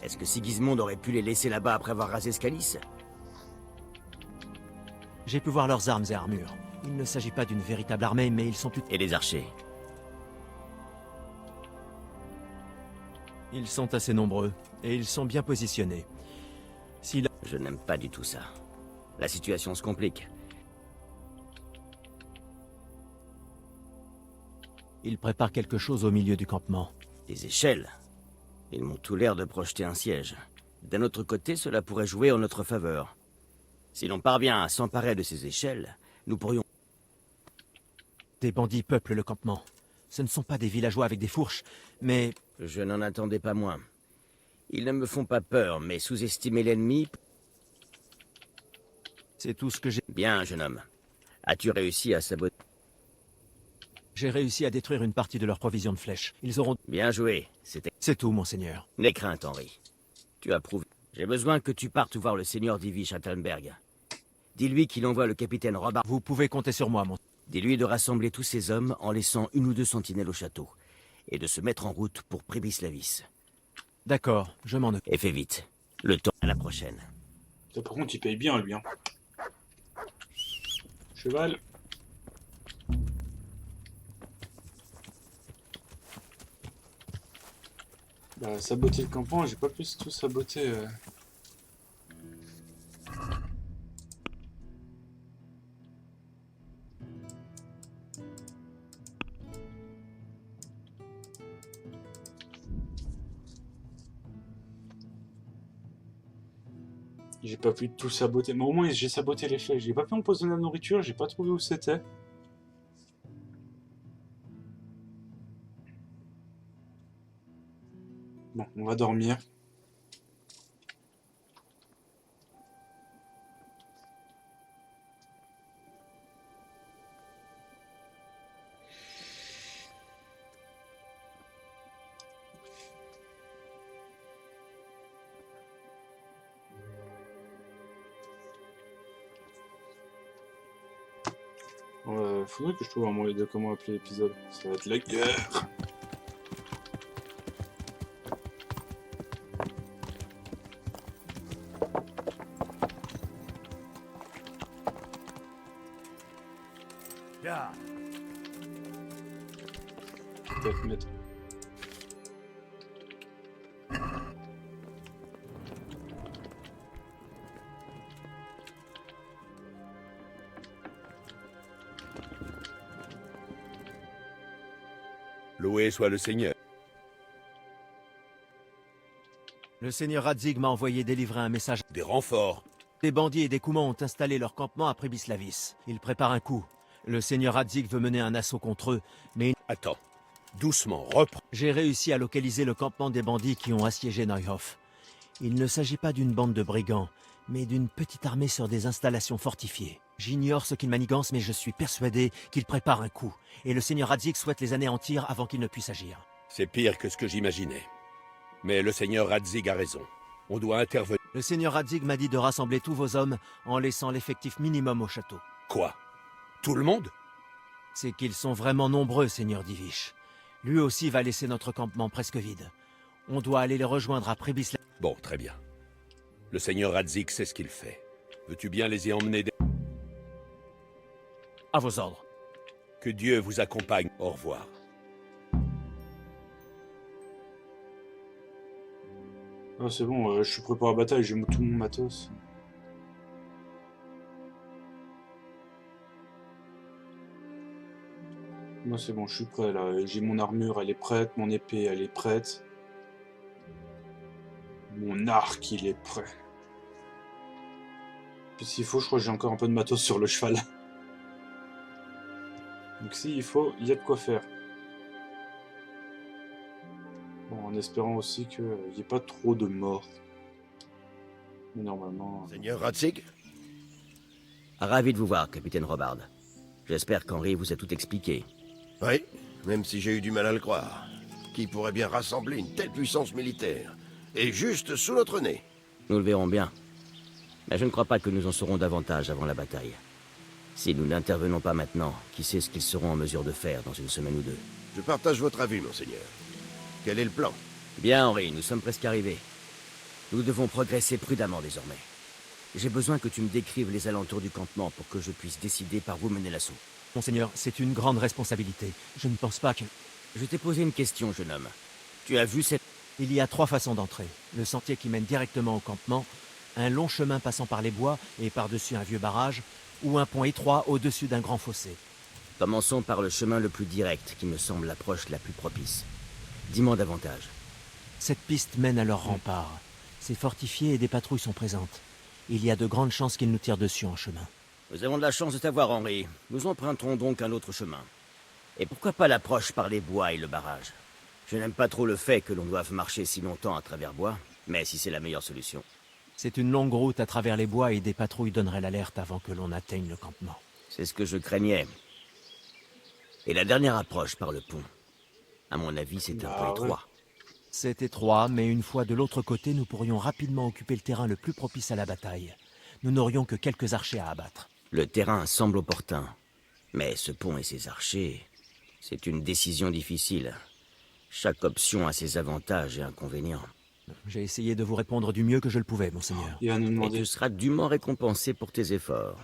Est-ce que Sigismond aurait pu les laisser là-bas après avoir rasé Scalis? J'ai pu voir leurs armes et armures. Il ne s'agit pas d'une véritable armée, mais ils sont plus... Et les archers? Ils sont assez nombreux, et ils sont bien positionnés. Si la... Je n'aime pas du tout ça. La situation se complique. Ils préparent quelque chose au milieu du campement. Des échelles? Ils m'ont tout l'air de projeter un siège. D'un autre côté, cela pourrait jouer en notre faveur. Si l'on parvient à s'emparer de ces échelles, nous pourrions... Des bandits peuplent le campement. Ce ne sont pas des villageois avec des fourches, mais... Je n'en attendais pas moins. Ils ne me font pas peur, mais sous-estimer l'ennemi... C'est tout ce que j'ai... Bien, jeune homme. As-tu réussi à saboter... J'ai réussi à détruire une partie de leur provision de flèches. Ils auront... Bien joué, C'est tout, monseigneur. N'aie crainte, Henri. Tu as prouvé. J'ai besoin que tu partes voir le seigneur d'Ivish à Talmberg. Dis-lui qu'il envoie le capitaine Robert. Vous pouvez compter sur moi, mon... Dis-lui de rassembler tous ses hommes en laissant 1 ou 2 sentinelles au château. Et de se mettre en route pour Pribislavis. D'accord, je m'en occupe. Et fais vite. Le temps à la prochaine. Ça, par contre, il paye bien, lui. Hein. Cheval. Bah, saboter le campement, j'ai pas plus tout saboté. J'ai pas pu tout saboter, mais au moins j'ai saboté les flèches. J'ai pas pu empoisonner la nourriture, j'ai pas trouvé où c'était. Bon, on va dormir. Faudrait que je trouve un moyen de comment appeler l'épisode. Ça va être la guerre. Peut-être mettre. Loué soit le Seigneur. Le seigneur Radzig m'a envoyé délivrer un message. Des renforts. Des bandits et des Coumans ont installé leur campement à Pribislavis. Ils préparent un coup. Le seigneur Radzig veut mener un assaut contre eux, mais... Attends. Doucement, reprends. J'ai réussi à localiser le campement des bandits qui ont assiégé Neuhof. Il ne s'agit pas d'une bande de brigands, mais d'une petite armée sur des installations fortifiées. J'ignore ce qu'ils manigancent, mais je suis persuadé qu'ils préparent un coup. Et le seigneur Radzig souhaite les anéantir avant qu'ils ne puissent agir. C'est pire que ce que j'imaginais. Mais le seigneur Radzig a raison. On doit intervenir. Le seigneur Radzig m'a dit de rassembler tous vos hommes en laissant l'effectif minimum au château. Quoi? Tout le monde? C'est qu'ils sont vraiment nombreux, seigneur d'Ivish. Lui aussi va laisser notre campement presque vide. On doit aller les rejoindre à Pribislavis. Bon, très bien. Le seigneur Radzig sait ce qu'il fait. Veux-tu bien les y emmener? À vos ordres. Que Dieu vous accompagne. Au revoir. Ah, c'est bon, je suis préparé à la bataille, j'ai tout mon matos. Moi c'est bon, je suis prêt là. J'ai mon armure, elle est prête, mon épée, elle est prête. Mon arc, il est prêt. Puis s'il faut, je crois que j'ai encore un peu de matos sur le cheval. Donc s'il faut, il y a de quoi faire. Bon, en espérant aussi qu'il n'y ait pas trop de morts. Mais normalement... Seigneur Radzig? Ravi de vous voir, capitaine Robard. J'espère qu'Henri vous a tout expliqué. Oui, même si j'ai eu du mal à le croire. Qui pourrait bien rassembler une telle puissance militaire? Et juste sous notre nez. Nous le verrons bien. Mais je ne crois pas que nous en saurons davantage avant la bataille. Si nous n'intervenons pas maintenant, qui sait ce qu'ils seront en mesure de faire dans une semaine ou deux? Je partage votre avis, monseigneur. Quel est le plan? Bien, Henri, nous sommes presque arrivés. Nous devons progresser prudemment désormais. J'ai besoin que tu me décrives les alentours du campement pour que je puisse décider par où mener l'assaut. Monseigneur, c'est une grande responsabilité. Je ne pense pas que... Je t'ai posé une question, jeune homme. Tu as vu cette... Il y a 3 façons d'entrer. Le sentier qui mène directement au campement, un long chemin passant par les bois et par-dessus un vieux barrage, ou un pont étroit au-dessus d'un grand fossé. Commençons par le chemin le plus direct, qui me semble l'approche la plus propice. Dis-moi davantage. Cette piste mène à leur rempart. C'est fortifié et des patrouilles sont présentes. Il y a de grandes chances qu'ils nous tirent dessus en chemin. Nous avons de la chance de t'avoir, Henri. Nous emprunterons donc un autre chemin. Et pourquoi pas l'approche par les bois et le barrage? Je n'aime pas trop le fait que l'on doive marcher si longtemps à travers bois, mais si c'est la meilleure solution. C'est une longue route à travers les bois et des patrouilles donneraient l'alerte avant que l'on atteigne le campement. C'est ce que je craignais. Et la dernière approche par le pont? À mon avis, c'est un peu étroit. C'est étroit, mais une fois de l'autre côté, nous pourrions rapidement occuper le terrain le plus propice à la bataille. Nous n'aurions que quelques archers à abattre. Le terrain semble opportun. Mais ce pont et ses archers, c'est une décision difficile. Chaque option a ses avantages et inconvénients. J'ai essayé de vous répondre du mieux que je le pouvais, monseigneur. Il va nous demander... Et tu seras dûment récompensé pour tes efforts.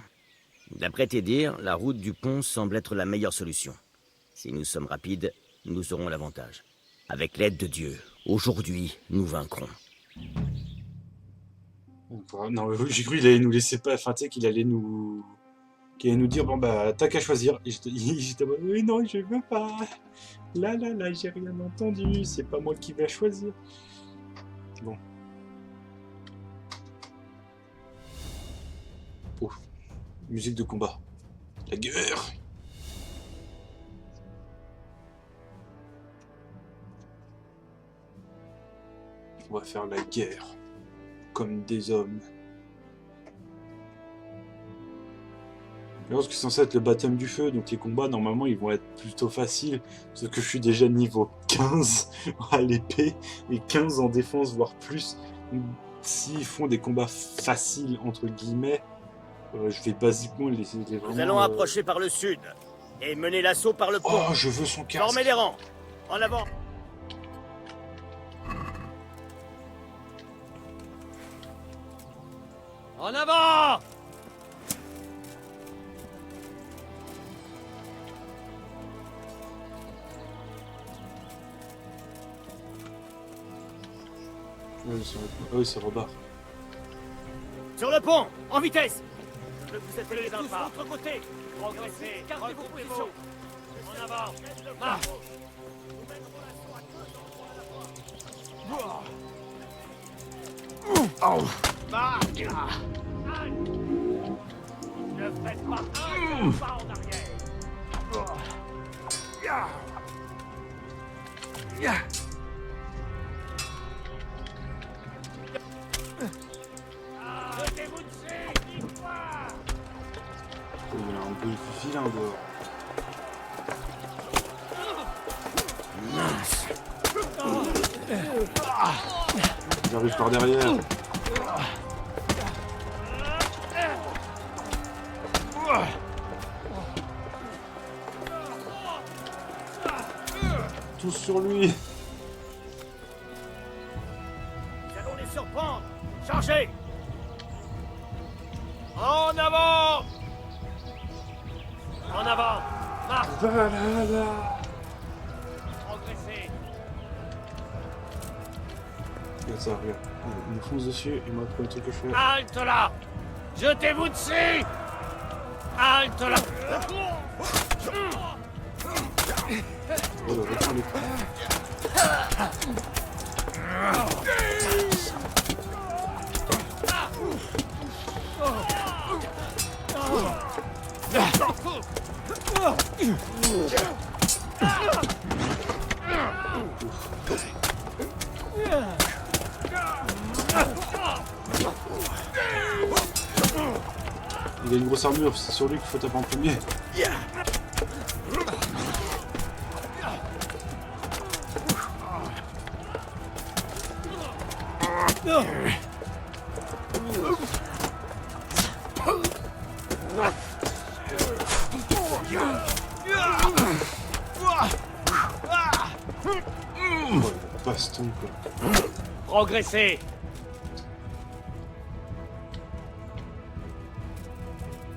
D'après tes dires, la route du pont semble être la meilleure solution. Si nous sommes rapides, nous aurons l'avantage. Avec l'aide de Dieu, aujourd'hui, nous vaincrons. Non, j'ai cru qu'il allait nous laisser pas... Enfin, tu sais, qu'il allait nous dire, bon bah, t'as qu'à choisir. Et j'étais en mode, oui, non, je veux pas. Là, j'ai rien entendu. C'est pas moi qui vais choisir. Bon. Oh. Musique de combat. La guerre. On va faire la guerre. Comme des hommes. Alors, ce qui est censé être le baptême du feu, donc les combats, normalement, ils vont être plutôt faciles, parce que je suis déjà niveau 15 à l'épée, et 15 en défense, voire plus. S'ils font des combats faciles, entre guillemets, je vais basiquement les vraiment... Nous allons approcher par le sud, et mener l'assaut par le pont. Oh, je veux son casque. Formez les rangs. En avant. En avant! Oui, c'est Robard. Sur le pont, en vitesse! Ne vous appelez d'un pas. De l'autre côté. Progressez, gardez vos positions. En avant, marche! Marche! Ne faites pas un pas en arrière. Jetez-vous dessus, victoire! Il a un peu vilain dehors. J'arrive par derrière. Tous sur lui. Nous allons les surprendre. Chargez! En avant! En avant! Marche! Progressez! Regarde ça, regarde. Il nous fonce dessus et moi, le premier truc que je fais... Halte là! Jetez-vous dessus! Halte là! Oh là, reprends les coups. Il a une grosse armure, c'est sur lui qu'il faut taper en premier. Oh, la baston, quoi. Progressez.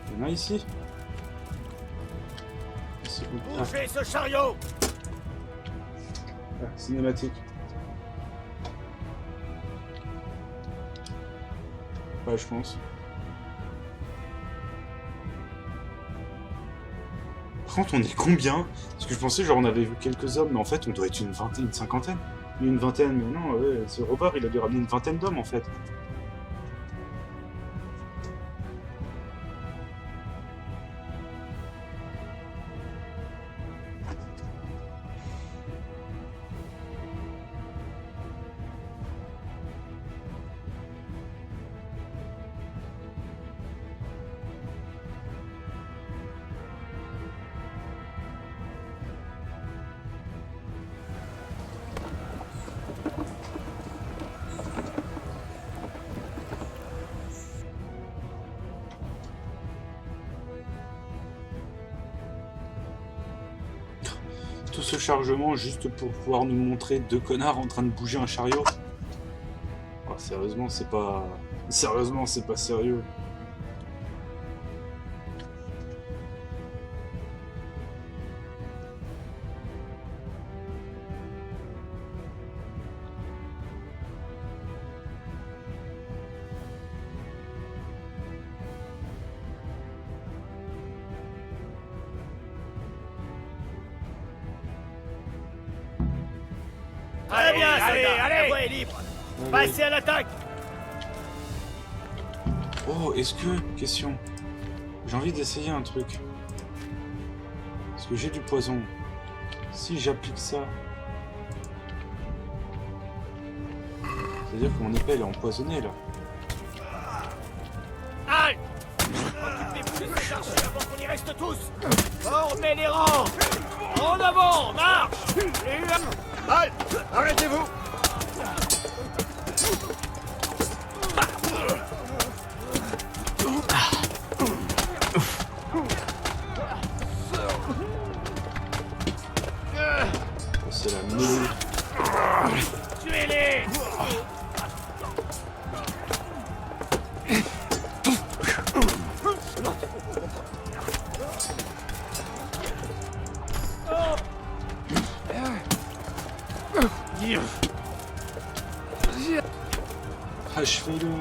Il y en a ici. Bougez ce chariot. Ah, cinématique. Ouais, je pense. Par contre, on est combien? Parce que je pensais, genre, on avait vu quelques hommes, mais en fait, on doit être une vingtaine, une cinquantaine. Une vingtaine, mais non, ouais, ce Robert, il a dû ramener une vingtaine d'hommes, en fait. Tout ce chargement juste pour pouvoir nous montrer deux connards en train de bouger un chariot. Oh, sérieusement, c'est pas... Sérieusement, c'est pas sérieux. Allez, bien, allez, soldat, allez. la voie est libre. Passez à l'attaque. Oh, est-ce que... Question. J'ai envie d'essayer un truc. Parce que j'ai du poison. Si j'applique ça... C'est-à-dire que mon épée, elle est empoisonnée, là. Halte. Occupez-vous de se charger avant qu'on y reste tous. Formez les rangs. En avant, marche. Halte. Arrêtez-vous. C'est la mêlée. Tuez-les. Achevez-le.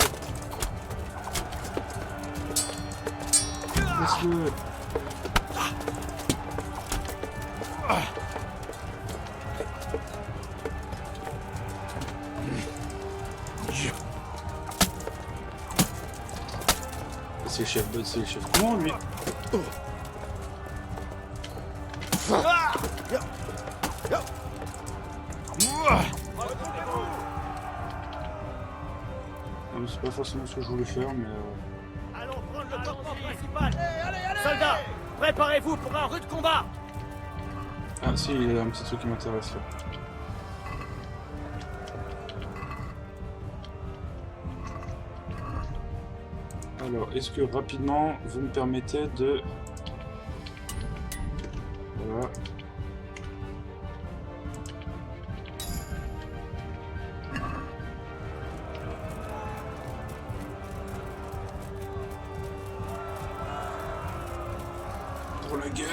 Laisse-le. C'est le chef comment, lui? Non, c'est pas forcément ce que je voulais faire, mais... Allons prendre le campement principal. Soldats, préparez-vous pour un rude combat. Ah si, il y a un petit truc qui m'intéresse là. Alors, est-ce que rapidement, vous me permettez de... Voilà. Pour la guerre.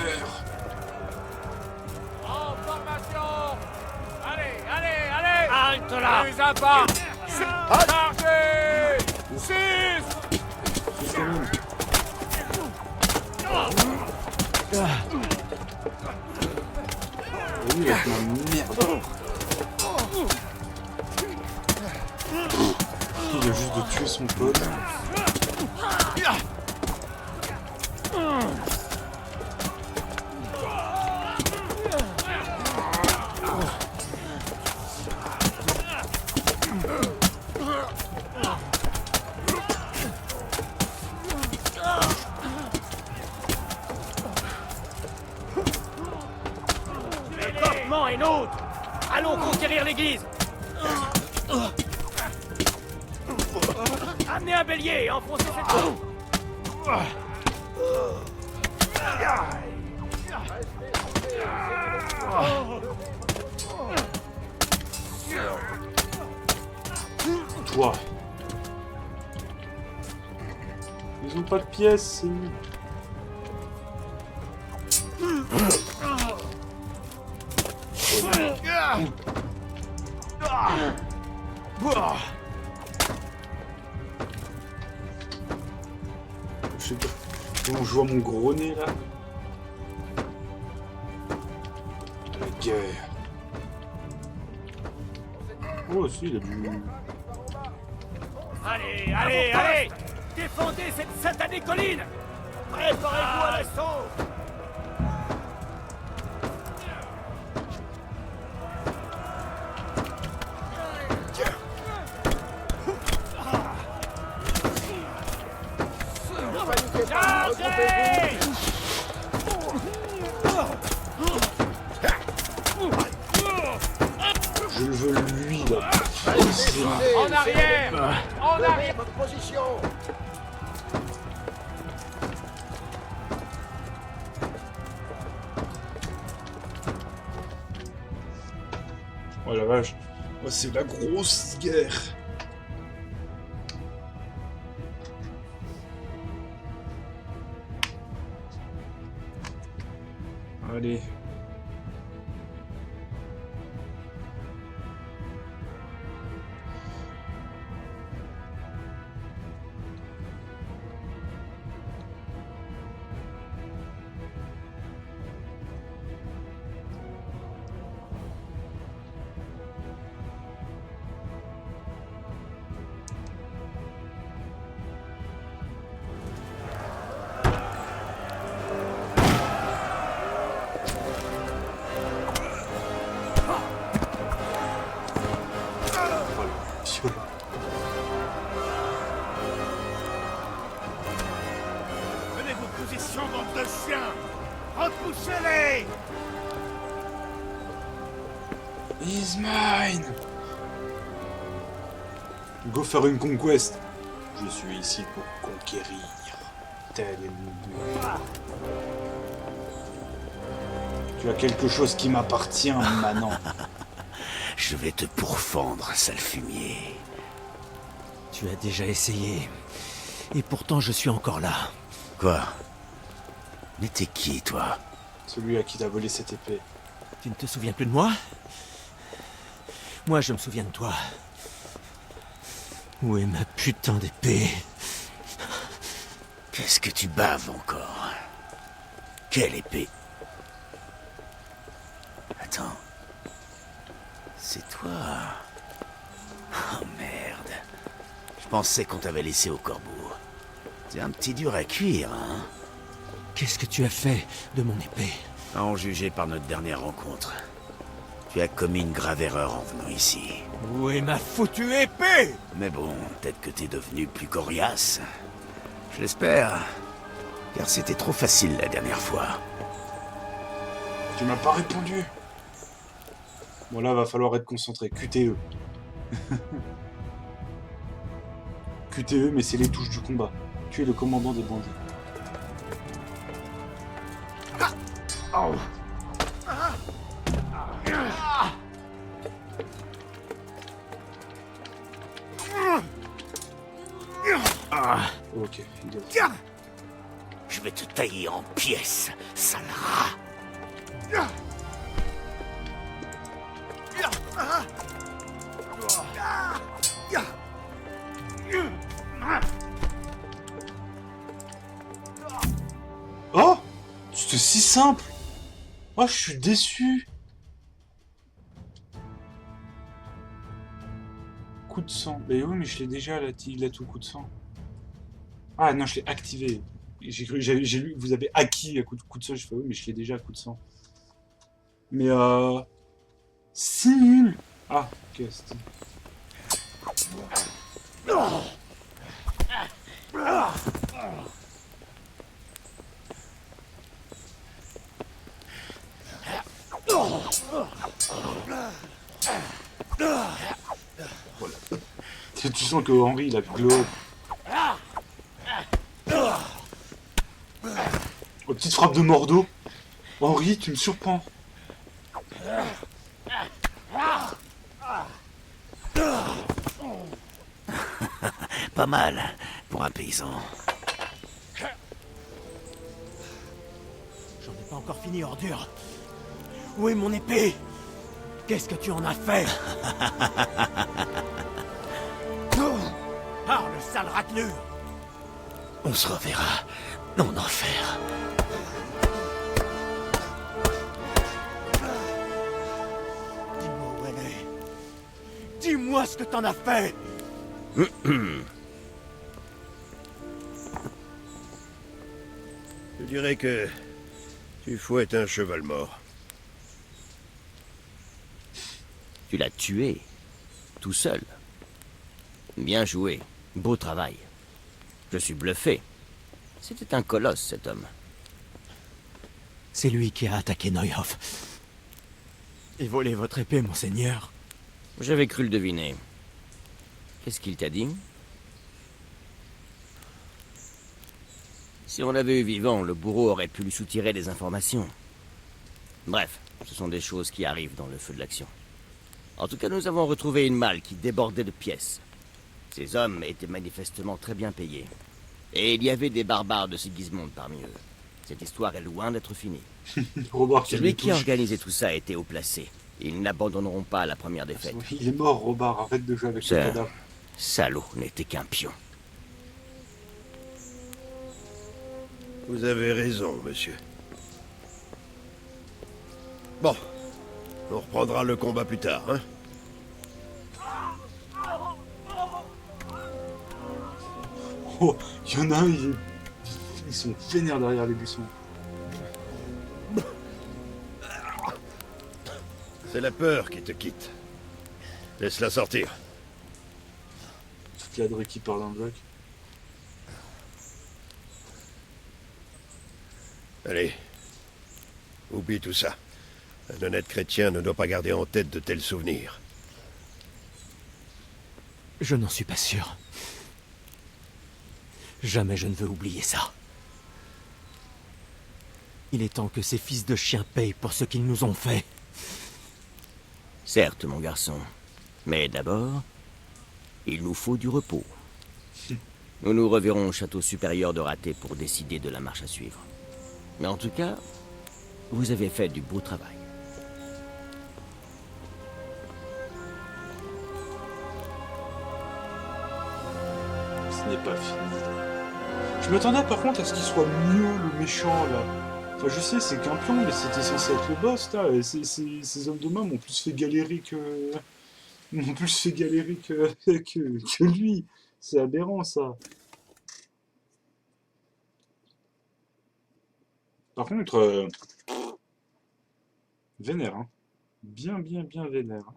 En formation. Allez, allez, allez. Halte là. Plus à bas. Chargez. 6. Oui, avec ma merde. Il vient juste de tuer son pote. les nôtres. Allons conquérir l'église. Amenez un bélier et enfoncez cette porte. Toi. Ils ont pas de pièces, c'est nul. Je sais pas. Comment je vois mon gros nez là. La guerre. Oh si, il a du... Allez, allez, allez! Défendez cette satanée colline! Préparez-vous à l'assaut! Chargez! Je le veux lui là. En arrière! En arrière! Votre position. Oh la vache. Oh, c'est la grosse guerre. Allez. Prenez vos positions, bande de chiens! Repoussez-les! He's mine. Go faire une conquest. Je suis ici pour conquérir. Tel est mon but. Tu as quelque chose qui m'appartient maintenant. Je vais te pourfendre, sale fumier. Tu as déjà essayé. Et pourtant, je suis encore là. Quoi? Mais t'es qui, toi? Celui à qui t'as volé cette épée. Tu ne te souviens plus de moi? Moi, je me souviens de toi. Où est ma putain d'épée? Qu'est-ce que tu baves encore? Quelle épée? Attends. C'est toi. Oh merde. Je pensais qu'on t'avait laissé au corbeau. T'es un petit dur à cuire, hein? Qu'est-ce que tu as fait de mon épée? À en juger par notre dernière rencontre. Tu as commis une grave erreur en venant ici. Où est ma foutue épée? Mais bon, peut-être que t'es devenu plus coriace. Je l'espère. Car c'était trop facile la dernière fois. Tu m'as pas répondu. Bon là, va falloir être concentré. QTE. QTE, mais c'est les touches du combat. Tu es le commandant des bandits. Oh. Ok. Je vais te tailler en pièces, sale rat. Oh, c'était si simple. Oh, je suis déçu. Coup de sang. Mais oui, mais je l'ai déjà, là, tout coup de sang. Ah non, je l'ai activé. J'ai lu que vous avez acquis à coup de sang. Je fais oui, mais je l'ai déjà à coup de sang. Mais c'est nul. Ah, ok, c'était... tu sens que Henry, il a glow up. Oh, petite frappe de Mordo. Henry, tu me surprends. Pas mal, pour un paysan. J'en ai pas encore fini, ordure. Où est mon épée? Qu'est-ce que tu en as fait? Parle, sale raclure! On se reverra en enfer. Dis-moi où elle est. Dis-moi ce que t'en as fait. Je dirais que tu fouettes un cheval mort. Tu l'as tué, tout seul. Bien joué, beau travail. Je suis bluffé. C'était un colosse, cet homme. C'est lui qui a attaqué Neuhoff. Et volé votre épée, monseigneur. J'avais cru le deviner. Qu'est-ce qu'il t'a dit? Si on l'avait eu vivant, le bourreau aurait pu lui soutirer des informations. Bref, ce sont des choses qui arrivent dans le feu de l'action. En tout cas, nous avons retrouvé une malle qui débordait de pièces. Ces hommes étaient manifestement très bien payés. Et il y avait des barbares de Sigismund parmi eux. Cette histoire est loin d'être finie. Celui qui a organisé tout ça était haut placé. Ils n'abandonneront pas la première défaite. Il est mort, Robard. Arrête de jouer avec le cadavre. Salaud n'était qu'un pion. Vous avez raison, monsieur. Bon, on reprendra le combat plus tard, hein? Oh, il y en a un, ils sont vénères derrière les buissons. C'est la peur qui te quitte. Laisse-la sortir. Toute la drée qui parle en bloc. Allez, oublie tout ça. Un honnête chrétien ne doit pas garder en tête de tels souvenirs. Je n'en suis pas sûr. Jamais je ne veux oublier ça. Il est temps que ces fils de chiens payent pour ce qu'ils nous ont fait. Certes, mon garçon. Mais d'abord, il nous faut du repos. Nous nous reverrons au château supérieur de Raté pour décider de la marche à suivre. Mais en tout cas, vous avez fait du beau travail. Ce n'est pas fini. Je m'attendais par contre à ce qu'il soit mieux le méchant là. Enfin je sais c'est qu'un pion mais c'était censé être le boss là. Et ces hommes de main m'ont plus fait galérer que... m'ont plus fait galérer que lui. C'est aberrant ça. Par contre, vénère hein. Bien vénère.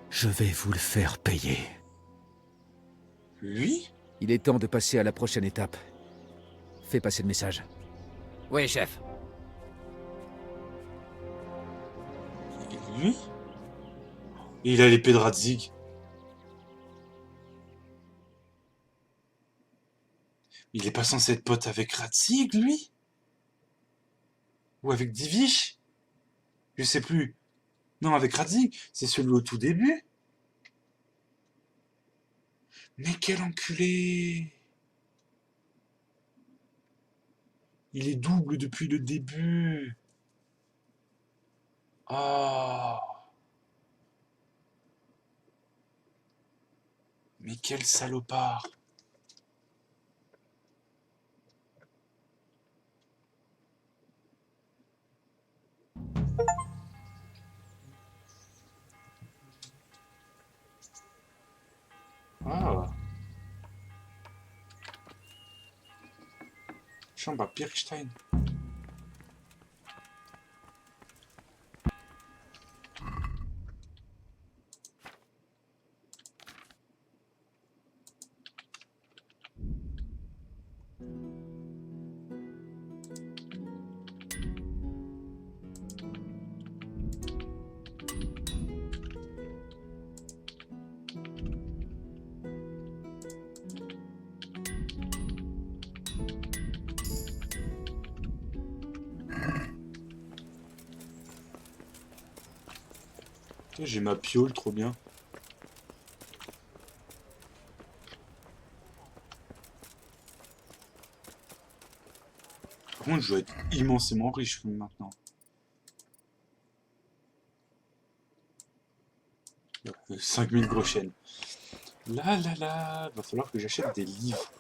Je vais vous le faire payer. Lui? Il est temps de passer à la prochaine étape. Fais passer le message. Oui, chef. Lui? Et il a l'épée de Radzig. Il est pas censé être pote avec Radzig, lui? Ou avec Divish? Je sais plus. Non, avec Radzig, c'est celui au tout début. Mais quel enculé! Il est double depuis le début. Ah! Mais quel salopard! Ah! Chambre à Pirkstein. J'ai ma piole, trop bien. Par contre, je dois être immensément riche maintenant. 5000 gros chênes. Là, là, là, va falloir que j'achète des livres.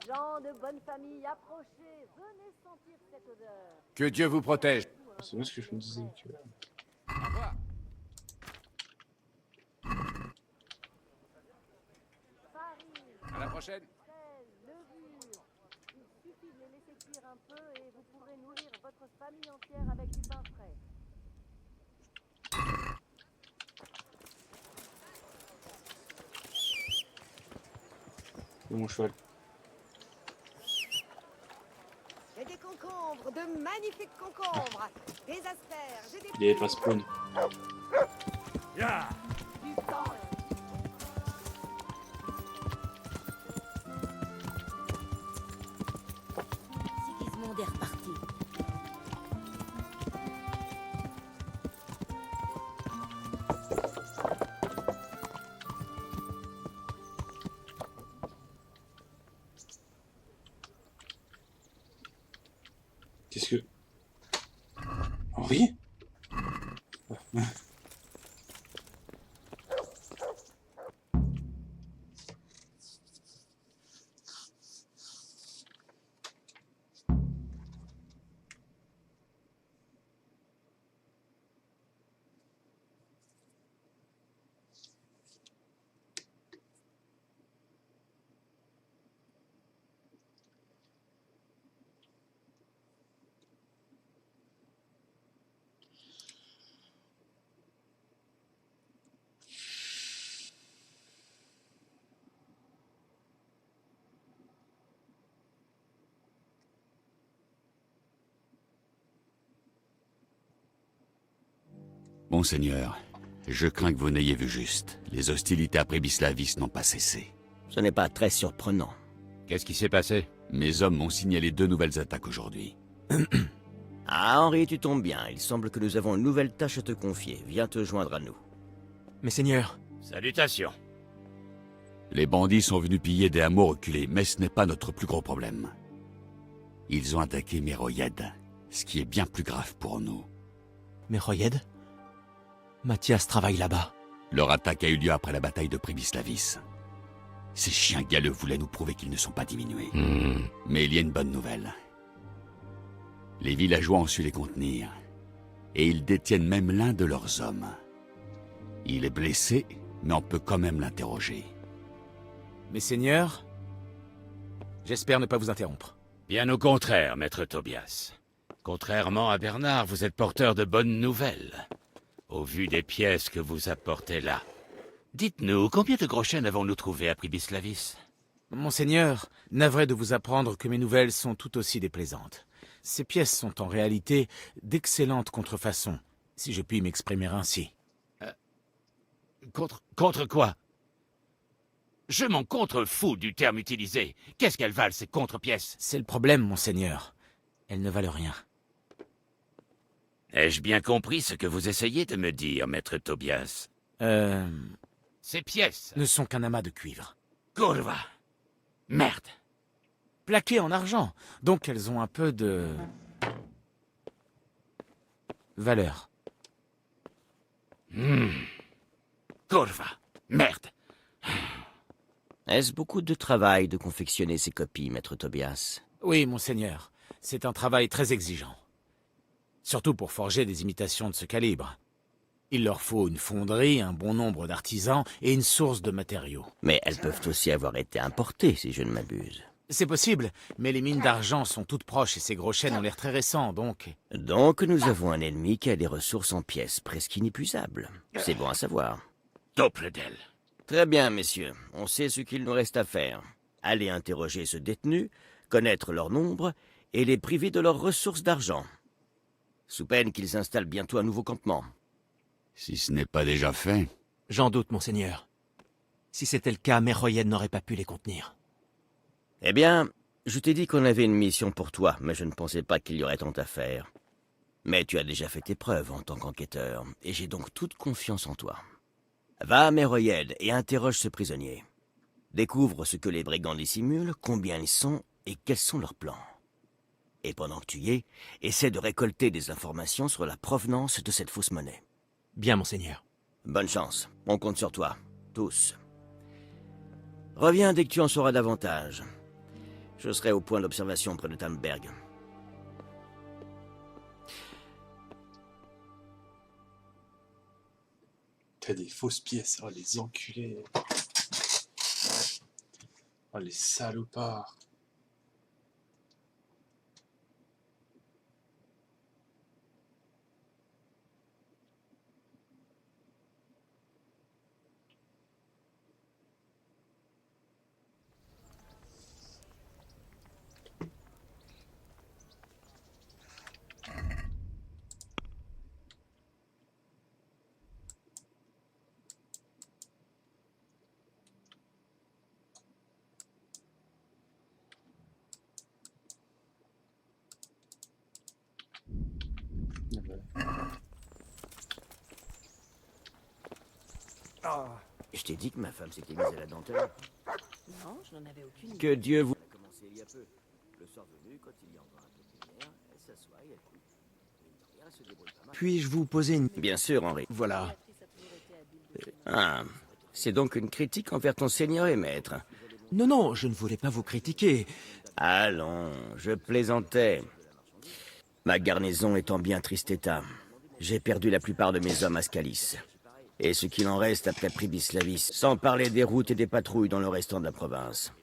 Gens de bonne famille, approchez, venez sentir cette odeur. Que Dieu vous protège. C'est bien ce que je me disais. Au revoir. À la prochaine. Levure. Il suffit de les laisser cuire un peu et vous pourrez nourrir votre famille entière avec du pain frais. C'est mon cheval. J'ai des concombres, de magnifiques concombres, des asperges, des... Il avait pas spawn. Yeah. Du pain. Sigismond est reparti. Qu'est-ce que... Henri? Monseigneur, je crains que vous n'ayez vu juste. Les hostilités à Prébislavis n'ont pas cessé. Ce n'est pas très surprenant. Qu'est-ce qui s'est passé? Mes hommes m'ont signalé 2 nouvelles attaques aujourd'hui. Ah, Henri, tu tombes bien. Il semble que nous avons une nouvelle tâche à te confier. Viens te joindre à nous. Mais seigneur... Salutations. Les bandits sont venus piller des hameaux reculés, mais ce n'est pas notre plus gros problème. Ils ont attaqué Méroyed, ce qui est bien plus grave pour nous. Méroyed? Mathias travaille là-bas. Leur attaque a eu lieu après la bataille de Prébislavis. Ces chiens galeux voulaient nous prouver qu'ils ne sont pas diminués. Mais il y a une bonne nouvelle. Les villageois ont su les contenir, et ils détiennent même l'un de leurs hommes. Il est blessé, mais on peut quand même l'interroger. Mes seigneurs, j'espère ne pas vous interrompre. Bien au contraire, maître Tobias. Contrairement à Bernard, vous êtes porteur de bonnes nouvelles. Au vu des pièces que vous apportez là. Dites-nous, combien de gros chênes avons-nous trouvé à Prébislavis? Monseigneur, navré de vous apprendre que mes nouvelles sont tout aussi déplaisantes. Ces pièces sont en réalité d'excellentes contrefaçons, si je puis m'exprimer ainsi. Contre quoi? Je m'en contrefous du terme utilisé. Qu'est-ce qu'elles valent, ces contre-pièces? C'est le problème, monseigneur. Elles ne valent rien. Ai-je bien compris ce que vous essayez de me dire, maître Tobias? Ces pièces ne sont qu'un amas de cuivre. Kurva! Merde! Plaquées en argent, donc elles ont un peu de... valeur. Kurva! Merde! Est-ce beaucoup de travail de confectionner ces copies, maître Tobias? Oui, monseigneur. C'est un travail très exigeant. Surtout pour forger des imitations de ce calibre. Il leur faut une fonderie, un bon nombre d'artisans et une source de matériaux. Mais elles peuvent aussi avoir été importées, si je ne m'abuse. C'est possible, mais les mines d'argent sont toutes proches et ces gros chênes ont l'air très récents, donc... Donc nous avons un ennemi qui a des ressources en pièces presque inépuisables. C'est bon à savoir. Topledel. Très bien, messieurs. On sait ce qu'il nous reste à faire. Aller interroger ce détenu, connaître leur nombre et les priver de leurs ressources d'argent. Sous peine qu'ils installent bientôt un nouveau campement. Si ce n'est pas déjà fait... J'en doute, monseigneur. Si c'était le cas, Méroyed n'aurait pas pu les contenir. Eh bien, Je t'ai dit qu'on avait une mission pour toi, mais je ne pensais pas qu'il y aurait tant à faire. Mais tu as déjà fait tes preuves en tant qu'enquêteur, et j'ai donc toute confiance en toi. Va à Meroyed et interroge ce prisonnier. Découvre ce que les brigands dissimulent, combien ils sont et quels sont leurs plans. Et pendant que tu y es, essaie de récolter des informations sur la provenance de cette fausse monnaie. Bien, monseigneur. Bonne chance, on compte sur toi, tous. Reviens dès que tu en sauras davantage. Je serai au point d'observation près de Tamberg. T'as des fausses pièces, oh les enculés. Oh les salopards. Je t'ai dit que ma femme s'était mise à la dentelle. Non, je n'en avais aucune idée. Que Dieu vous... Elle a commencé il y a peu. Le soir venu, quand il y en a un peu de lumière, elle s'assoit et elle coupe. Mine de rien, elle se débrouille pas mal. Puis-je vous poser une... Bien sûr, Henri. Voilà. Ah, c'est donc une critique envers ton seigneur et maître. Non, non, je ne voulais pas vous critiquer. Allons, je plaisantais. Ma garnison est en bien triste état. J'ai perdu la plupart de mes hommes à Scalis. Et ce qu'il en reste après Pribislavis, sans parler des routes et des patrouilles dans le restant de la province.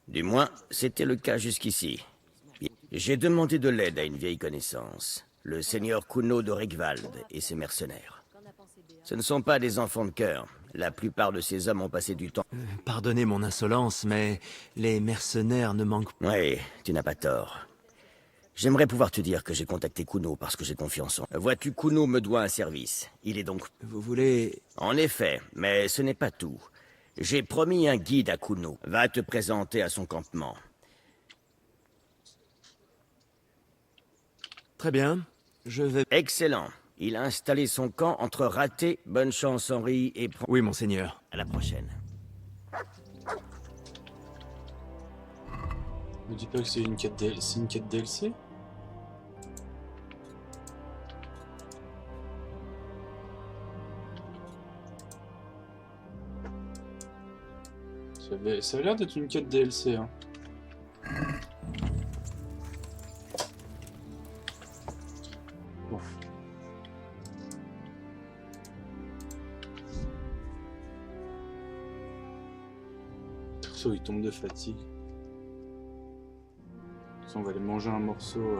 Du moins, c'était le cas jusqu'ici. J'ai demandé de l'aide à une vieille connaissance, le seigneur Kuno de Rigvald et ses mercenaires. Ce ne sont pas des enfants de cœur. La plupart de ces hommes ont passé du temps... Pardonnez mon insolence, mais les mercenaires ne manquent pas. Oui, tu n'as pas tort. J'aimerais pouvoir te dire que j'ai contacté Kuno parce que j'ai confiance en... Vois-tu, Kuno me doit un service. Il est donc... Vous voulez... En effet, mais ce n'est pas tout. J'ai promis un guide à Kuno. Va te présenter à son campement. Très bien, je vais... Excellent. Il a installé son camp entre Raté, bonne chance Henri, et... Oui, monseigneur. À la prochaine. Ne dis pas que c'est une quête DLC. Ça a l'air d'être une quête DLC. Hein. Bon. Perso, il tombe de fatigue. On va aller manger un morceau.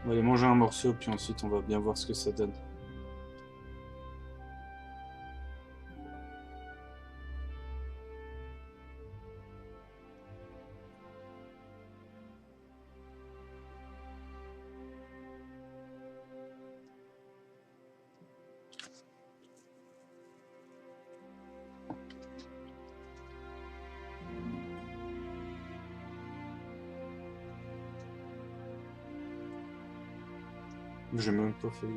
On va aller manger un morceau, puis ensuite on va bien voir ce que ça donne. J'ai même pas fait.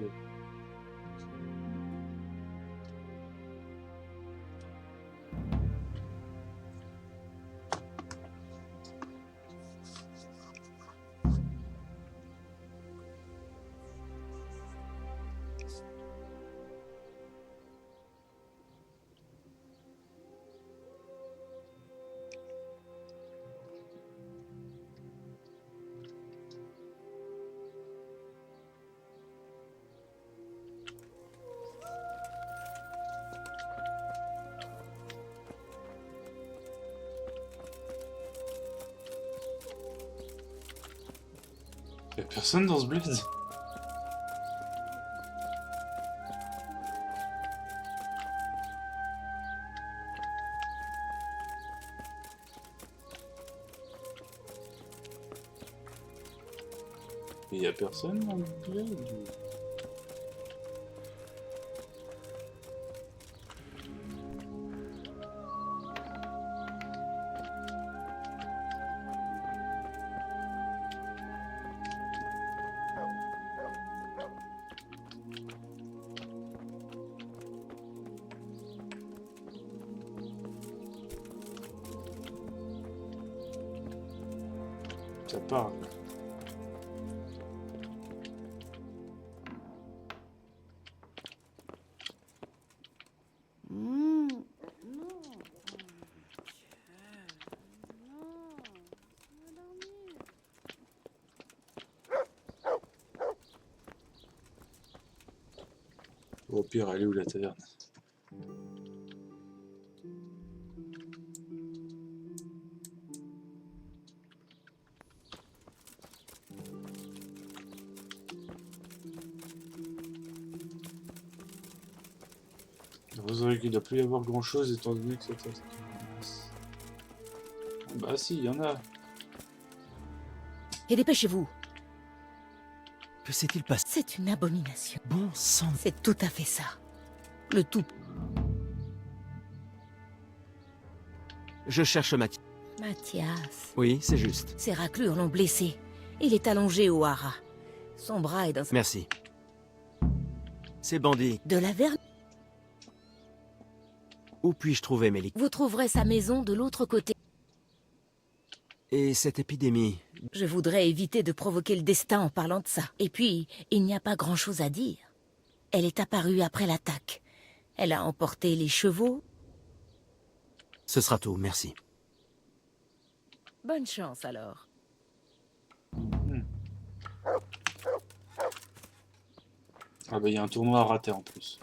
Y'a personne dans ce bled. Y'a personne dans le bled. Ça parle. Au pire, elle est où la taverne? Vous aurez qu'il ne doit plus y avoir grand chose étant donné que cette... Bah si, il y en a. Et dépêchez-vous. Que s'est-il passé? C'est une abomination. Bon sang. C'est tout à fait ça. Le tout. Je cherche Mathias. Mathias. Oui, c'est juste. Ses raclures l'ont blessé. Il est allongé au haras. Son bras est dans... Merci. Ces bandits. De la verre. Où puis-je trouver Mélie? Vous trouverez sa maison de l'autre côté. Et cette épidémie? Je voudrais éviter de provoquer le destin en parlant de ça. Et puis, il n'y a pas grand-chose à dire. Elle est apparue après l'attaque. Elle a emporté les chevaux. Ce sera tout, merci. Bonne chance alors. Ah bah il y a un tournoi à rater en plus.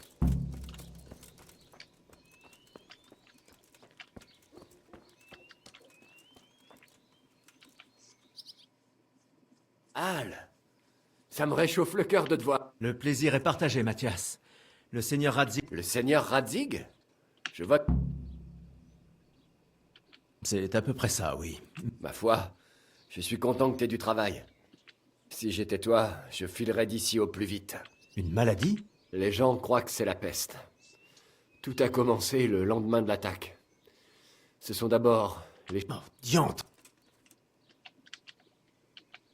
Al, ça me réchauffe le cœur de te voir. Le plaisir est partagé, Mathias. Le seigneur Radzig... Le seigneur Radzig? Je vois... C'est à peu près ça, oui. Ma foi, je suis content que t'aies du travail. Si j'étais toi, je filerais d'ici au plus vite. Une maladie? Les gens croient que c'est la peste. Tout a commencé le lendemain de l'attaque. Ce sont d'abord les... Oh, diantre!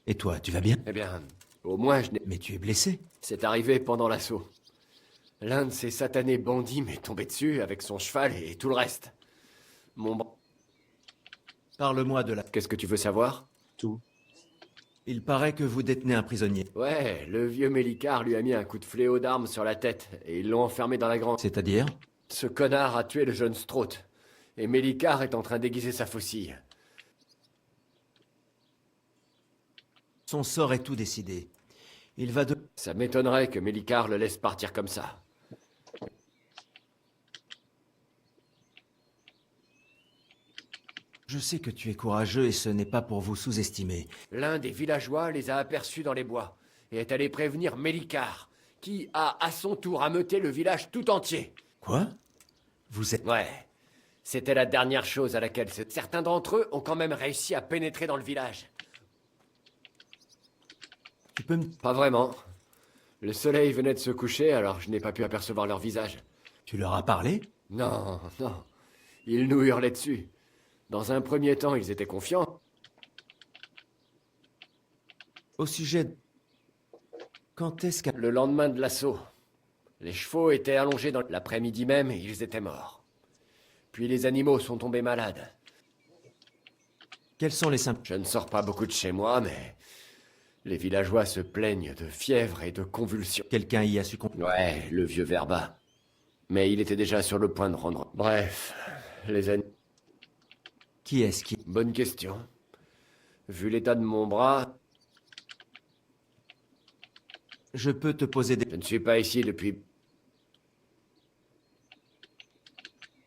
Et toi, tu vas bien? Eh bien, au moins je n'ai... Mais tu es blessé? C'est arrivé pendant l'assaut. L'un de ces satanés bandits m'est tombé dessus avec son cheval et tout le reste. Parle-moi de la... Qu'est-ce que tu veux savoir? Tout. Il paraît que vous détenez un prisonnier. Ouais, le vieux Mélicard lui a mis un coup de fléau d'arme sur la tête et ils l'ont enfermé dans la grange. C'est-à-dire? Ce connard a tué le jeune Strout. Et Mélicard est en train d'aiguiser sa faucille. Son sort est tout décidé. Il va de... Ça m'étonnerait que Mélicard le laisse partir comme ça. Je sais que tu es courageux et ce n'est pas pour vous sous-estimer. L'un des villageois les a aperçus dans les bois et est allé prévenir Mélicard, qui a à son tour ameuté le village tout entier. Quoi? Vous êtes... Ouais. C'était la dernière chose à laquelle... Certains d'entre eux ont quand même réussi à pénétrer dans le village. Tu peux me... Pas vraiment. Le soleil venait de se coucher, alors je n'ai pas pu apercevoir leur visage. Tu leur as parlé? Non, non. Ils nous hurlaient dessus. Dans un premier temps, ils étaient confiants. Au sujet... Quand est-ce qu'à... Le lendemain de l'assaut. Les chevaux étaient allongés dans l'après-midi même et ils étaient morts. Puis les animaux sont tombés malades. Quels sont les symptômes? Je ne sors pas beaucoup de chez moi, mais... Les villageois se plaignent de fièvre et de convulsions. Quelqu'un y a succombé? Ouais, le vieux Verba. Mais il était déjà sur le point de rendre... Bref, les animaux... Qui est-ce qui... Bonne question. Vu l'état de mon bras... Je peux te poser des... Je ne suis pas ici depuis...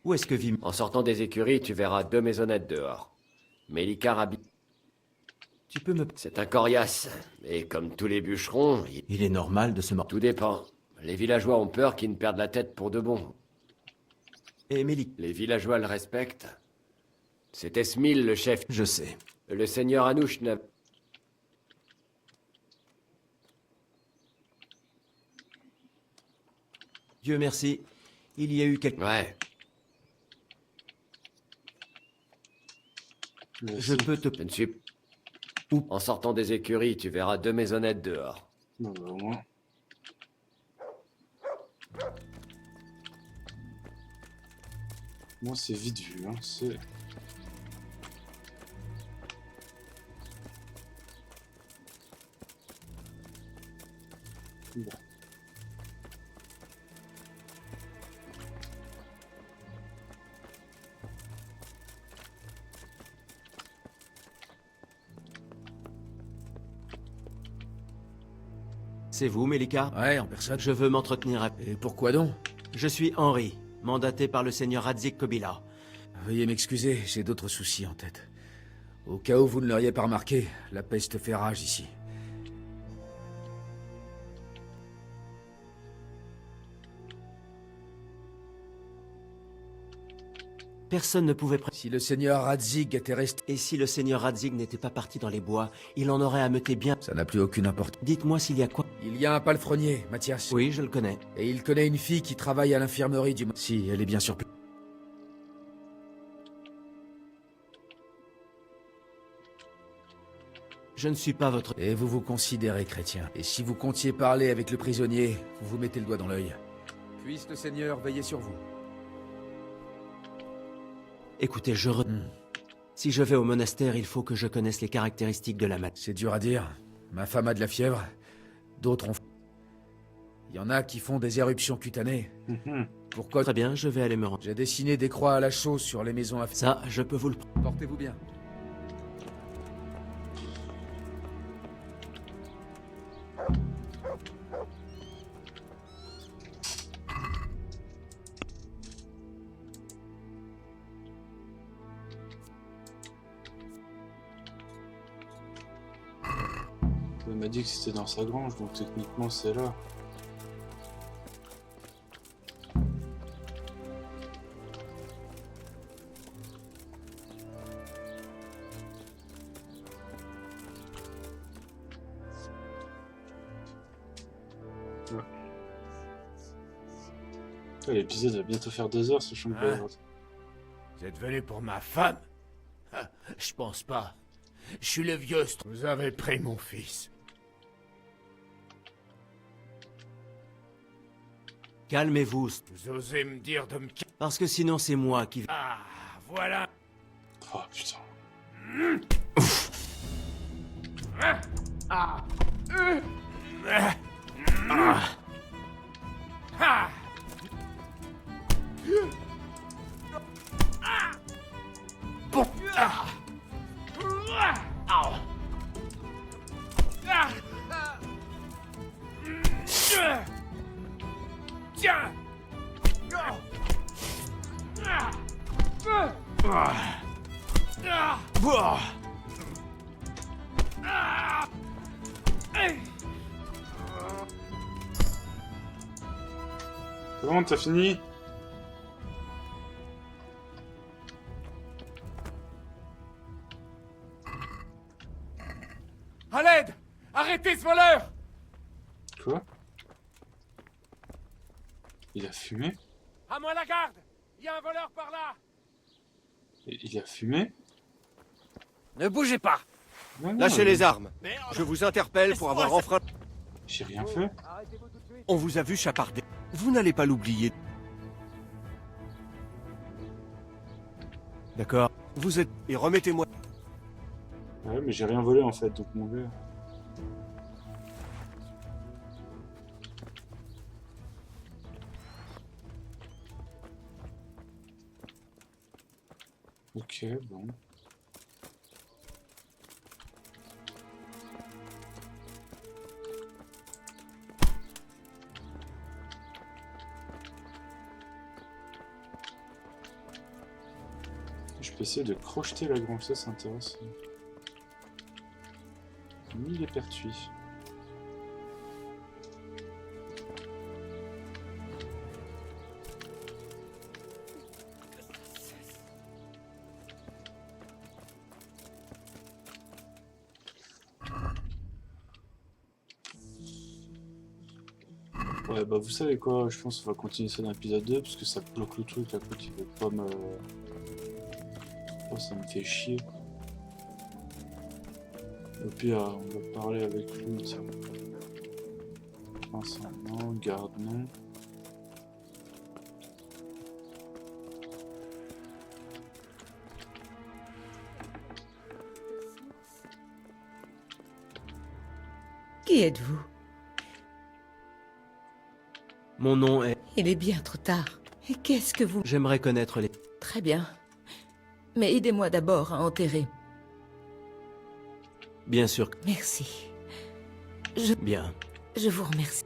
Où est-ce que vit... En sortant des écuries, tu verras 2 maisonnettes dehors. Mélicard habite... Tu peux me... C'est un coriace. Et comme tous les bûcherons... Il est normal de se mordre. Tout dépend. Les villageois ont peur qu'ils ne perdent la tête pour de bon. Et Mélie? Les villageois le respectent. C'était Smil, le chef. Je sais. Le seigneur Anouch n'a... Dieu merci. Il y a eu quelque... Ouais. Je peux te... Je ne suis... Où? En sortant des écuries, tu verras 2 maisonnettes dehors. Non, bah, au moins. Moi, c'est vite vu, hein. C'est... Bon. C'est vous, Melika? Ouais, en personne. Je veux m'entretenir à... Et pourquoi donc? Je suis Henri, mandaté par le seigneur Radzik Kobila. Veuillez m'excuser, j'ai d'autres soucis en tête. Au cas où vous ne l'auriez pas remarqué, la peste fait rage ici. Personne ne pouvait... Si le seigneur Radzig était resté... Et si le seigneur Radzig n'était pas parti dans les bois, il en aurait ameuté bien... Ça n'a plus aucune importance. Dites-moi s'il y a quoi... Il y a un palefrenier, Mathias. Oui, je le connais. Et il connaît une fille qui travaille à l'infirmerie du... Si, elle est bien sûr... Je ne suis pas votre... Et vous vous considérez chrétien. Et si vous comptiez parler avec le prisonnier, vous vous mettez le doigt dans l'œil. Puisse le Seigneur veiller sur vous. Écoutez, Si je vais au monastère, il faut que je connaisse les caractéristiques de la maladie. C'est dur à dire. Ma femme a de la fièvre. D'autres ont... Il y en a qui font des éruptions cutanées. Pourquoi... Très bien, je vais aller me rendre. J'ai dessiné des croix à la chaux sur les maisons à... Ça, je peux vous le... Portez-vous bien. Il m'a dit que c'était dans sa grange, donc techniquement c'est là. Ouais. L'épisode va bientôt faire 2 heures, sachant que... Hein? Vous êtes venu pour ma femme? Ah, je pense pas. Je suis le vieux... Vous avez pris mon fils. Calmez-vous. Vous osez me dire de me... Parce que sinon c'est moi qui... Ah, voilà. Oh putain. Ah. Ah. Bon. Ah. Ah. Tiens. C'est bon, t'as fini? À l'aide! Arrêtez ce voleur! Quoi? Il a fumé? À moi la garde! Il y a un voleur par là! Il a fumé? Ne bougez pas! Non, non, Lâchez les armes. Je vous interpelle pour avoir enfreint... J'ai rien fait. On vous a vu chaparder. Vous n'allez pas l'oublier. D'accord. Vous êtes... Et remettez-moi... Ouais, mais j'ai rien volé en fait, donc mon gars. Ok, bon. Je peux essayer de crocheter la grange, ça c'est intéressant. Ni les pertuis. Ouais, bah vous savez quoi, je pense qu'on va continuer ça dans l'épisode 2 parce que ça bloque le truc, la côte il veut pas me... Oh, ça me fait chier. Au pire, on va parler avec lui, tiens. Pense non, garde non. Qui êtes-vous? Mon nom est... Il est bien trop tard. Et qu'est-ce que vous... J'aimerais connaître les... Très bien. Mais aidez-moi d'abord à enterrer. Bien sûr. Merci. Bien. Je vous remercie.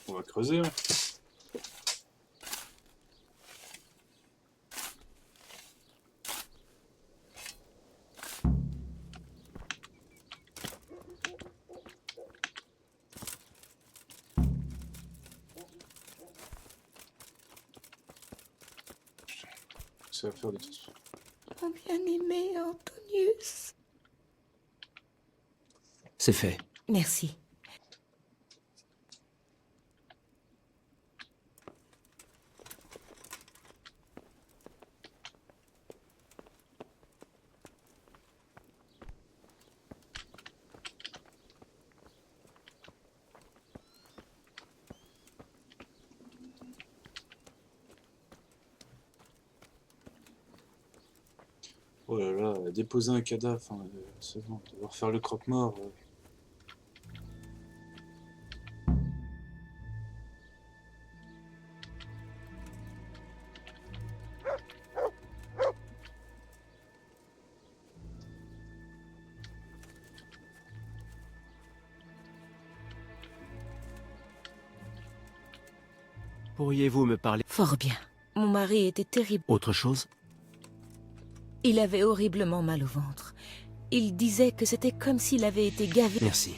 On va creuser. Hein. Ça va faire de toute façon. Mon bien-aimé Antonius. C'est fait. Merci. Oh là là, déposer un cadavre, enfin, c'est bon, devoir faire le croque-mort. Pourriez-vous me parler... Fort bien. Mon mari était terrible. Autre chose? Il avait horriblement mal au ventre. Il disait que c'était comme s'il avait été gavé. Merci.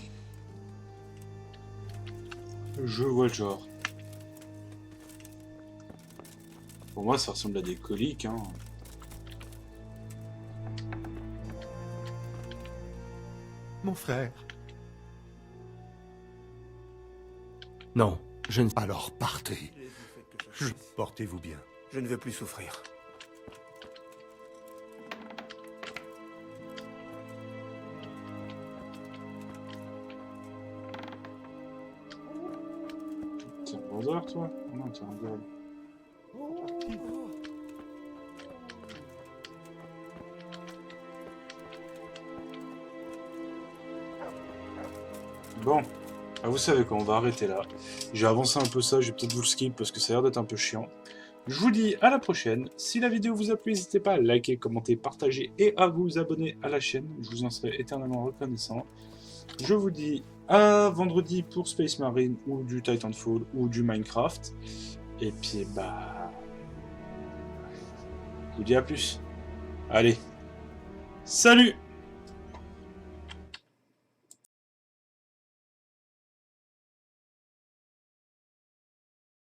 Je vois le genre. Pour moi, ça ressemble à des coliques, hein. Mon frère. Non, je ne... Alors partez. Portez-vous bien. Je ne veux plus souffrir. T'es un vendeur, toi? Non, t'es un gars. Bon, ah, vous savez quoi, on va arrêter là. J'ai avancé un peu ça, je vais peut-être vous le skip parce que ça a l'air d'être un peu chiant. Je vous dis à la prochaine. Si la vidéo vous a plu, n'hésitez pas à liker, commenter, partager et à vous abonner à la chaîne. Je vous en serai éternellement reconnaissant. Je vous dis à vendredi pour Space Marine ou du Titanfall ou du Minecraft. Et puis bah... je vous dis à plus. Allez. Salut!